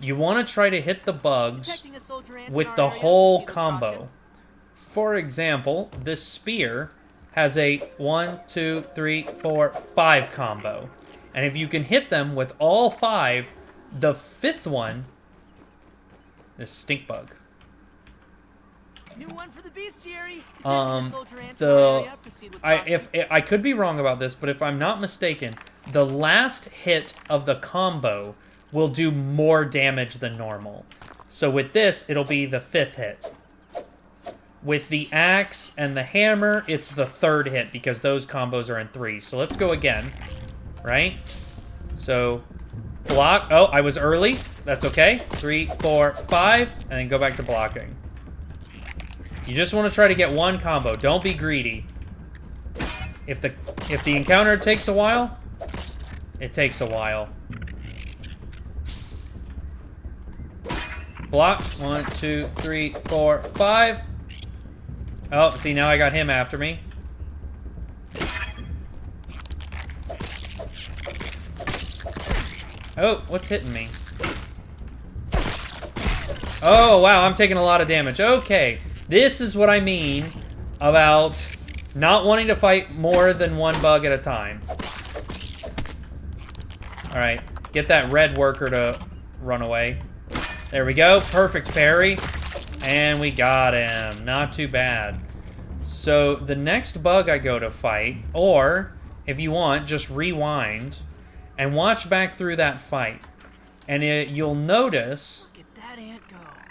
You want to try to hit the bugs with the whole combo. For example, this spear has a 1, 2, 3, 4, 5 combo. And if you can hit them with all 5, the 5th one is stink bug.
New one for the bestiary.
I could be wrong about this, but if I'm not mistaken, the last hit of the combo will do more damage than normal. So with this, it'll be the 5th hit. With the axe and the hammer, it's the 3rd hit because those combos are in 3. So let's go again, right? So block. Oh, I was early. That's okay. 3, 4, 5, and then go back to blocking. You just want to try to get one combo. Don't be greedy. If the encounter takes a while, it takes a while. Block. 1, 2, 3, 4, 5. Oh, see, now I got him after me. Oh, what's hitting me? Oh, wow, I'm taking a lot of damage. Okay, this is what I mean about not wanting to fight more than one bug at a time. Alright, get that red worker to run away. There we go, perfect parry. And we got him. Not too bad. So, the next bug I go to fight, or, if you want, just rewind and watch back through that fight. And you'll notice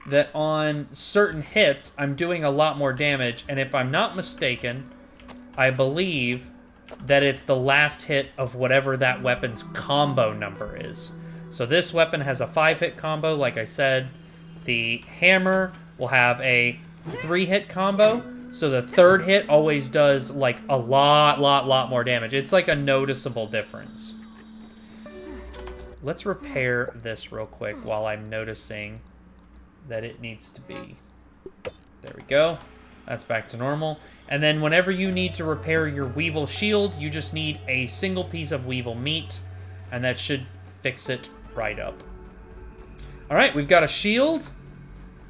that on certain hits, I'm doing a lot more damage. And if I'm not mistaken, I believe that it's the last hit of whatever that weapon's combo number is. So this weapon has a 5-hit combo, like I said. The hammer will have a 3-hit combo. So the 3rd hit always does, like, a lot more damage. It's like a noticeable difference. Let's repair this real quick while I'm noticing that it needs to be. There we go. That's back to normal. And then whenever you need to repair your Weevil shield, you just need a single piece of Weevil meat, and that should fix it right up. All right, we've got a shield.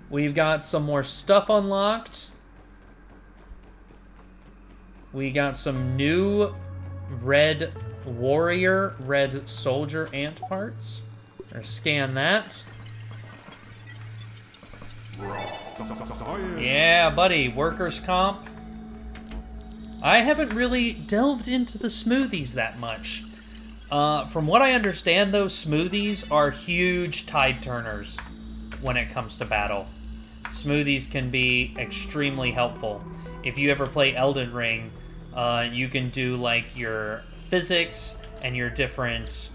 We've got some more stuff unlocked. We got some new red warrior, red soldier ant parts. Or scan that. Yeah, buddy, workers' comp. I haven't really delved into the smoothies that much. From what I understand, though, smoothies are huge tide turners when it comes to battle. Smoothies can be extremely helpful. If you ever play Elden Ring, you can do, like, your physics and your different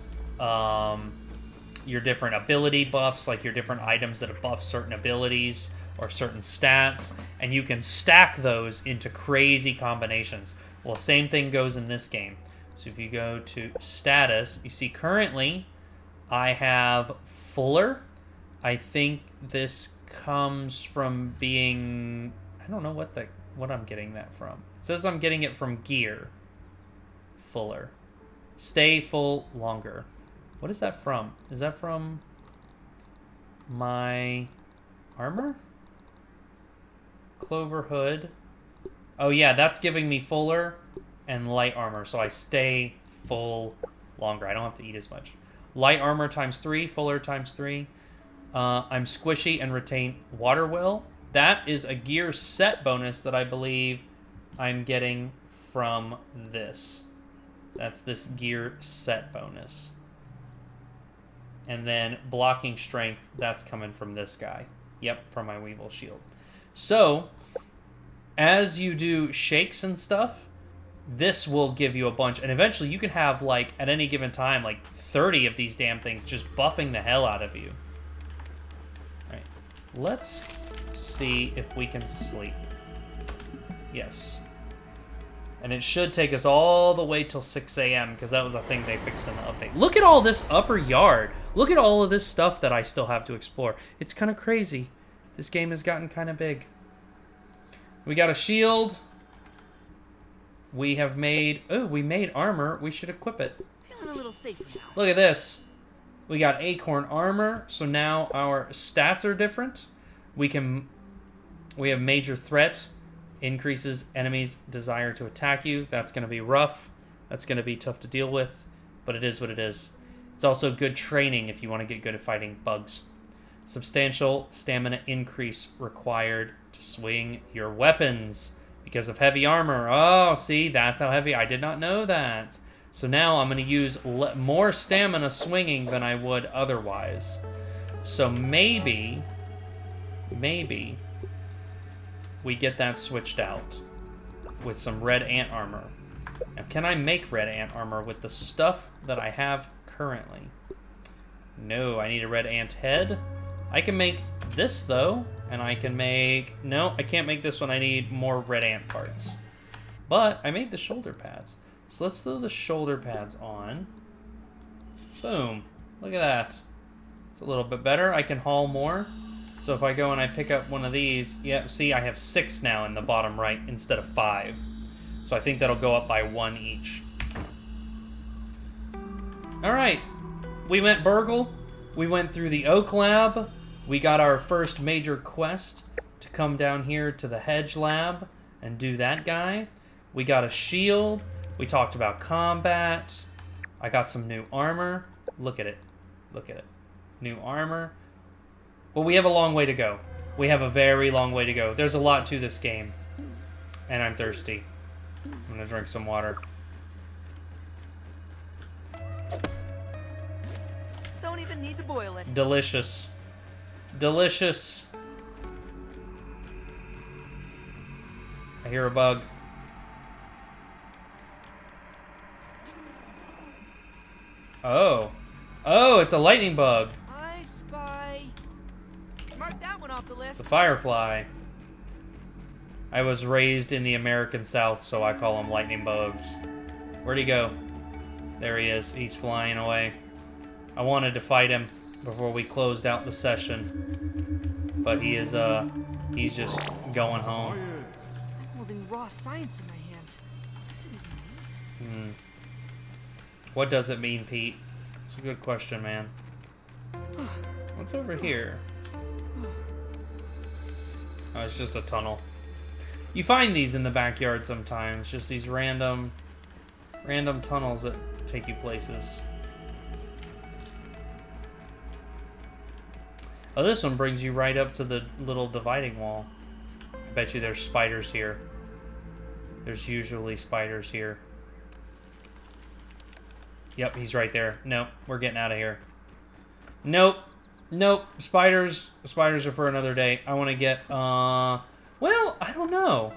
ability buffs, like your different items that buff certain abilities or certain stats, and you can stack those into crazy combinations. Well, same thing goes in this game. So if you go to status, you see currently I have Fuller. I think this comes from being, I don't know what I'm getting that from. It says I'm getting it from gear. Fuller. Stay full longer. What is that from? Is that from my armor? Clover hood. Oh yeah, that's giving me fuller and light armor, so I stay full longer. I don't have to eat as much. Light armor times 3, fuller times 3. I'm squishy and retain water will. That is a gear set bonus that I believe I'm getting from this. That's this gear set bonus. And then blocking strength, that's coming from this guy. Yep, from my Weevil shield. So, as you do shakes and stuff, this will give you a bunch. And eventually you can have, like, at any given time, like 30 of these damn things just buffing the hell out of you. Alright, let's see if we can sleep. Yes. And it should take us all the way till 6 a.m. because that was a thing they fixed in the update. Look at all this upper yard. Look at all of this stuff that I still have to explore. It's kind of crazy. This game has gotten kind of big. We got a shield. We have made... Oh, we made armor. We should equip it.
Feeling a little safer now.
Look at this. We got acorn armor, so now our stats are different. We have major threat. Increases enemies' desire to attack you. That's going to be rough. That's going to be tough to deal with, but it is what it is. It's also good training if you want to get good at fighting bugs. Substantial stamina increase required to swing your weapons because of heavy armor. Oh, see, that's how heavy. I did not know that. So now I'm going to use more stamina swinging than I would otherwise. So maybe we get that switched out with some red ant armor. Now, can I make red ant armor with the stuff that I have currently? No, I need a red ant head. I can make this, though, and I can make... No, I can't make this one. I need more red ant parts. But I made the shoulder pads. So let's throw the shoulder pads on. Boom. Look at that. It's a little bit better. I can haul more. So if I go and I pick up one of these... Yeah, see, I have 6 now in the bottom right instead of 5. So I think that'll go up by 1 each. Alright. We went BURG.L. We went through the Oak Lab. We got our first major quest to come down here to the Hedge Lab and do that guy. We got a shield. We talked about combat. I got some new armor. Look at it. Look at it. New armor. But we have a long way to go. We have a very long way to go. There's a lot to this game. And I'm thirsty. I'm gonna drink some water.
Don't even need to boil it.
Delicious. Delicious. I hear a bug. Oh. Oh, it's a lightning bug.
I spy. Mark that one off the list.
It's a firefly. I was raised in the American South, so I call them lightning bugs. Where'd he go? There he is. He's flying away. I wanted to fight him before we closed out the session. But he is, he's just going home.
I'm holding raw science in my hands. What does it even mean?
What does it mean, Pete? It's a good question, man. What's over here? Oh, it's just a tunnel. You find these in the backyard sometimes. Just these random tunnels that take you places. Oh, this one brings you right up to the little dividing wall. I bet you there's spiders here. There's usually spiders here. Yep, he's right there. Nope, we're getting out of here. Nope. Nope. Spiders are for another day. I want to get, well, I don't know.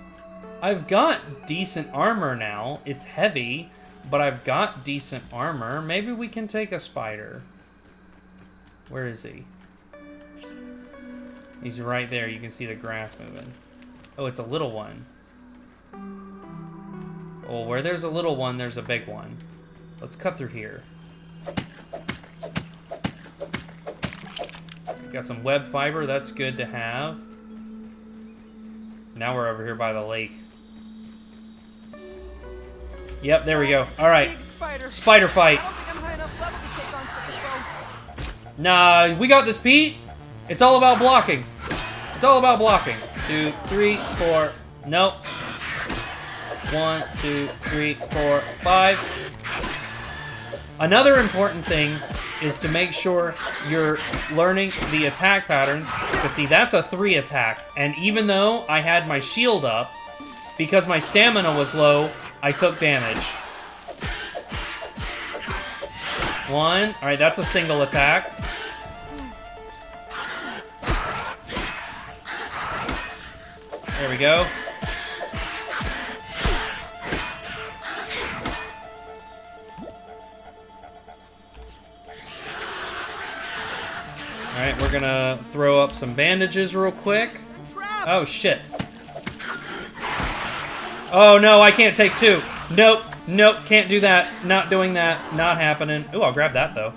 I've got decent armor now. It's heavy, but I've got decent armor. Maybe we can take a spider. Where is he? He's right there. You can see the grass moving. Oh, it's a little one. Oh, where there's a little one, there's a big one. Let's cut through here. Got some web fiber. That's good to have. Now we're over here by the lake. Yep, there we go. All right. Spider fight. Nah, we got this, Pete. It's all about blocking. It's all about blocking. 2, 3, 4. Nope. 1, 2, 3, 4, 5. Another important thing is to make sure you're learning the attack patterns. Because see, that's a 3 attack. And even though I had my shield up, because my stamina was low, I took damage. 1. Alright, that's a single attack. There we go. Alright, we're gonna throw up some bandages real quick. Oh, shit. Oh, no, I can't take 2. Nope, nope, can't do that. Not doing that. Not happening. Ooh, I'll grab that, though.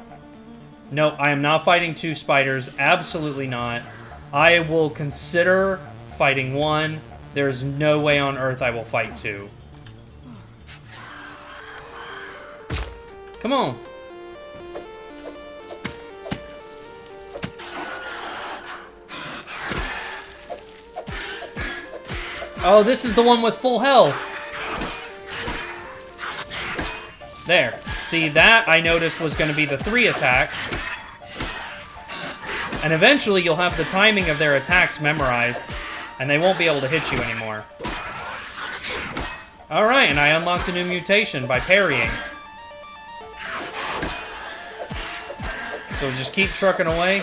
Nope, I am not fighting 2 spiders. Absolutely not. I will consider fighting 1. There's no way on earth I will fight 2. Come on. Oh, this is the one with full health. There. See, that I noticed was going to be the 3 attack. And eventually you'll have the timing of their attacks memorized, and they won't be able to hit you anymore. Alright, and I unlocked a new mutation by parrying. So just keep trucking away.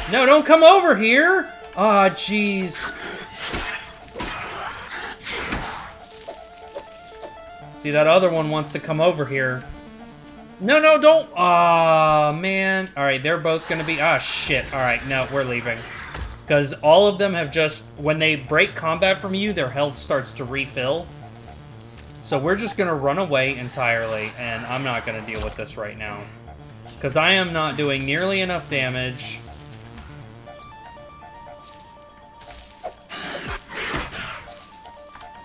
No, don't come over here! Aw, jeez. See, that other one wants to come over here. No, no, don't! Aw, man. Alright, they're both gonna be... Ah, shit. Alright, no, we're leaving. Because all of them have just... When they break combat from you, their health starts to refill. So we're just gonna run away entirely, and I'm not gonna deal with this right now. Because I am not doing nearly enough damage...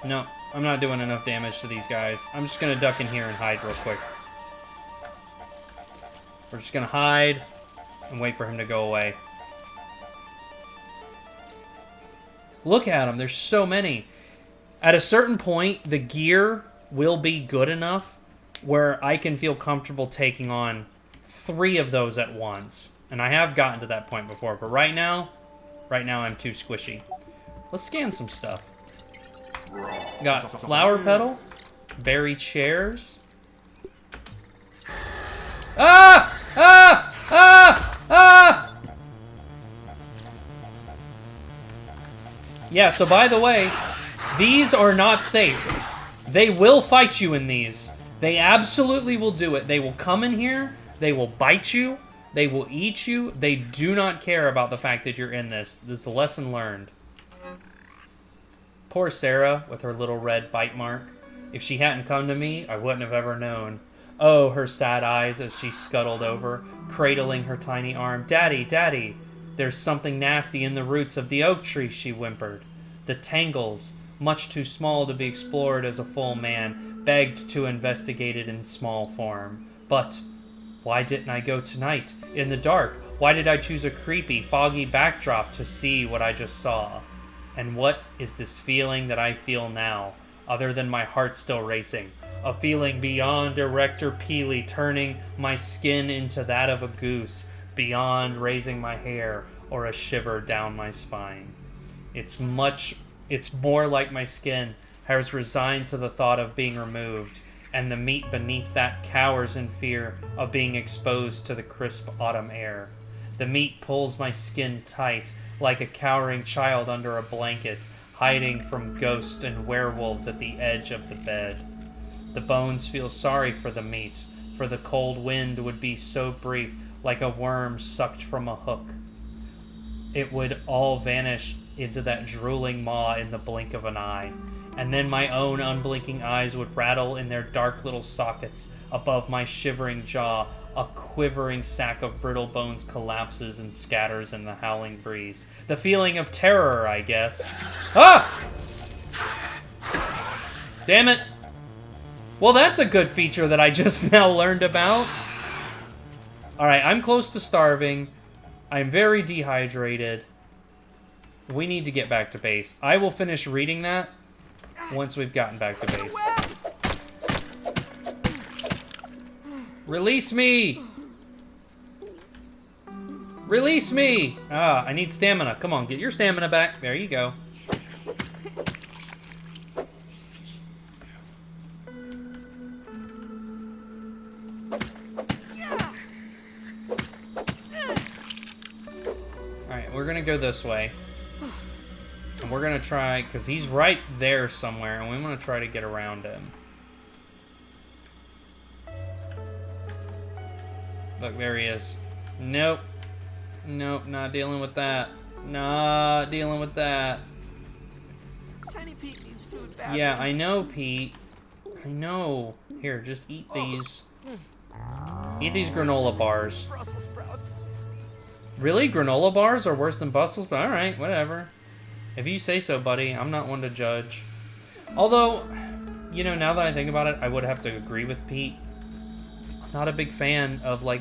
No, I'm not doing enough damage to these guys. I'm just gonna duck in here and hide real quick. We're just gonna hide and wait for him to go away. Look at them, there's so many. At a certain point, the gear will be good enough where I can feel comfortable taking on 3 of those at once. And I have gotten to that point before, but right now I'm too squishy. Let's scan some stuff. Got flower petal, berry chairs. Ah! Ah! Ah! Ah! Yeah, so by the way, these are not safe. They will fight you in these. They absolutely will do it. They will come in here, they will bite you, they will eat you. They do not care about the fact that you're in this. This is a lesson learned. Poor Sarah, with her little red bite mark. If she hadn't come to me, I wouldn't have ever known. Oh, her sad eyes as she scuttled over, cradling her tiny arm. Daddy, Daddy, there's something nasty in the roots of the oak tree, she whimpered. The tangles, much too small to be explored as a full man, begged to investigate it in small form. But why didn't I go tonight, in the dark? Why did I choose a creepy, foggy backdrop to see what I just saw? And what is this feeling that I feel now, other than my heart still racing? A feeling beyond Erector Peely, turning my skin into that of a goose, beyond raising my hair or a shiver down my spine. It's more like my skin has resigned to the thought of being removed, and the meat beneath that cowers in fear of being exposed to the crisp autumn air. The meat pulls my skin tight, like a cowering child under a blanket, hiding from ghosts and werewolves at the edge of the bed. The bones feel sorry for the meat, for the cold wind would be so brief, like a worm sucked from a hook. It would all vanish into that drooling maw in the blink of an eye, and then my own unblinking eyes would rattle in their dark little sockets above my shivering jaw. A quivering sack of brittle bones collapses and scatters in the howling breeze. The feeling of terror, I guess. Ah! Damn it. Well, that's a good feature that I just now learned about. Alright, I'm close to starving. I'm very dehydrated. We need to get back to base. I will finish reading that once we've gotten back to base. Release me! Release me! Ah, I need stamina. Come on, get your stamina back. There you go. Alright, we're gonna go this way. And we're gonna try, because he's right there somewhere, and we want to try to get around him. Look, there he is. Nope. Nope, not dealing with that. Not dealing with that.
Tiny Pete needs food badly.
Yeah, I know, Pete. I know. Here, just eat these. Eat these granola bars.
Brussels sprouts.
Really? Granola bars are worse than Brussels? But alright, whatever. If you say so, buddy. I'm not one to judge. Although, you know, now that I think about it, I would have to agree with Pete. I'm not a big fan of, like,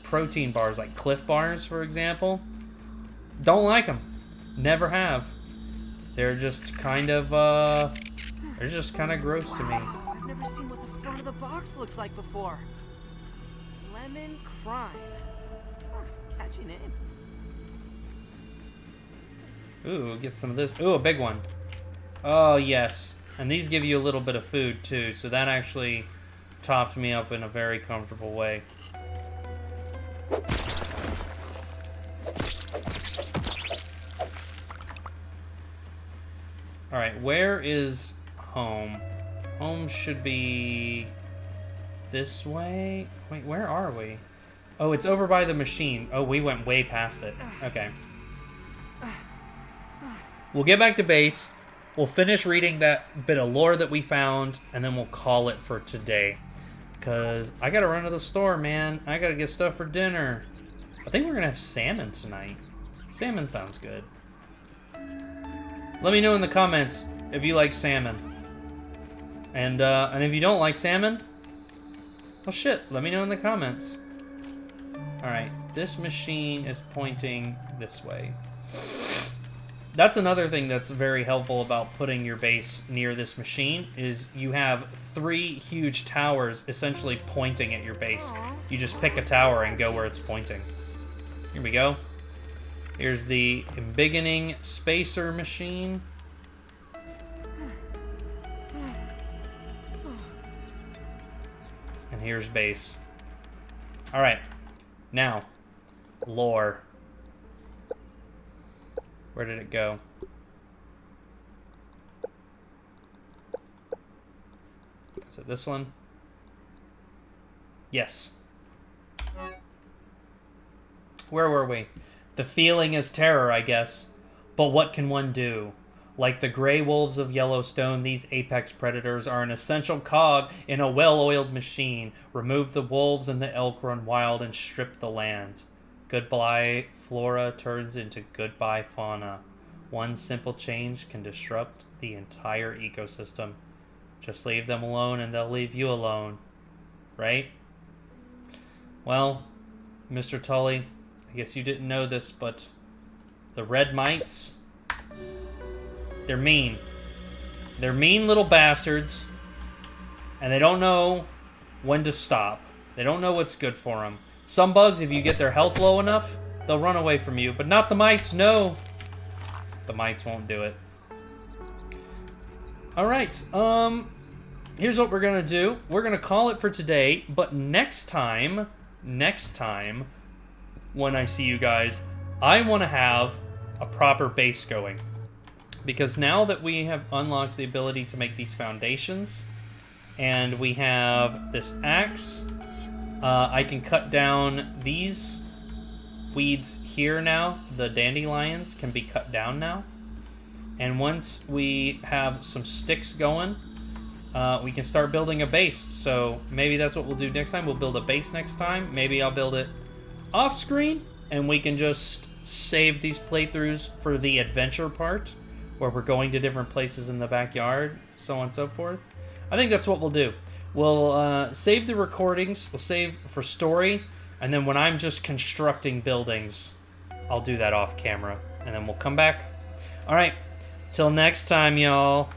protein bars, like Cliff Bars, for example. Don't like them. Never have. They're just kind of, gross to me.
Wow, I've never seen what the front of the box looks like before. Lemon Crime. Huh, catchy name.
Ooh, get some of this. Ooh, a big one. Oh, yes. And these give you a little bit of food, too, so that actually topped me up in a very comfortable way. Alright, where is home? Home should be this way? Wait, where are we? Oh, it's over by the machine. Oh, we went way past it. Okay. We'll get back to base. We'll finish reading that bit of lore that we found, and then we'll call it for today. Because I gotta run to the store, man. I gotta get stuff for dinner. I think we're gonna have salmon tonight. Salmon sounds good. Let me know in the comments if you like salmon. And if you don't like salmon, well shit, let me know in the comments. Alright, this machine is pointing this way. That's another thing that's very helpful about putting your base near this machine, is you have 3 huge towers essentially pointing at your base. You just pick a tower and go where it's pointing. Here we go. Here's the embiggening spacer machine. And here's base. Alright. Now, lore. Where did it go? Is it this one? Yes. Where were we? The feeling is terror, I guess. But what can one do? Like the gray wolves of Yellowstone, these apex predators are an essential cog in a well-oiled machine. Remove the wolves and the elk run wild and strip the land. Goodbye flora turns into goodbye fauna. One simple change can disrupt the entire ecosystem. Just leave them alone and they'll leave you alone. Right? Well, Mr. Tully, I guess you didn't know this, but the red mites, they're mean. They're mean little bastards, and they don't know when to stop. They don't know what's good for them. Some bugs, if you get their health low enough, they'll run away from you, but not the mites, no. The mites won't do it. Alright, here's what we're gonna do. We're gonna call it for today, but next time, when I see you guys, I want to have a proper base going. Because now that we have unlocked the ability to make these foundations, and we have this axe, I can cut down these weeds here now. The dandelions can be cut down now. And once we have some sticks going, we can start building a base. So maybe that's what we'll do next time. We'll build a base next time. Maybe I'll build it off screen, and we can just save these playthroughs for the adventure part, where we're going to different places in the backyard, so on and so forth. I think that's what we'll do. We'll save the recordings, we'll save for story, and then when I'm just constructing buildings, I'll do that off camera, and then we'll come back. Alright, till next time, y'all.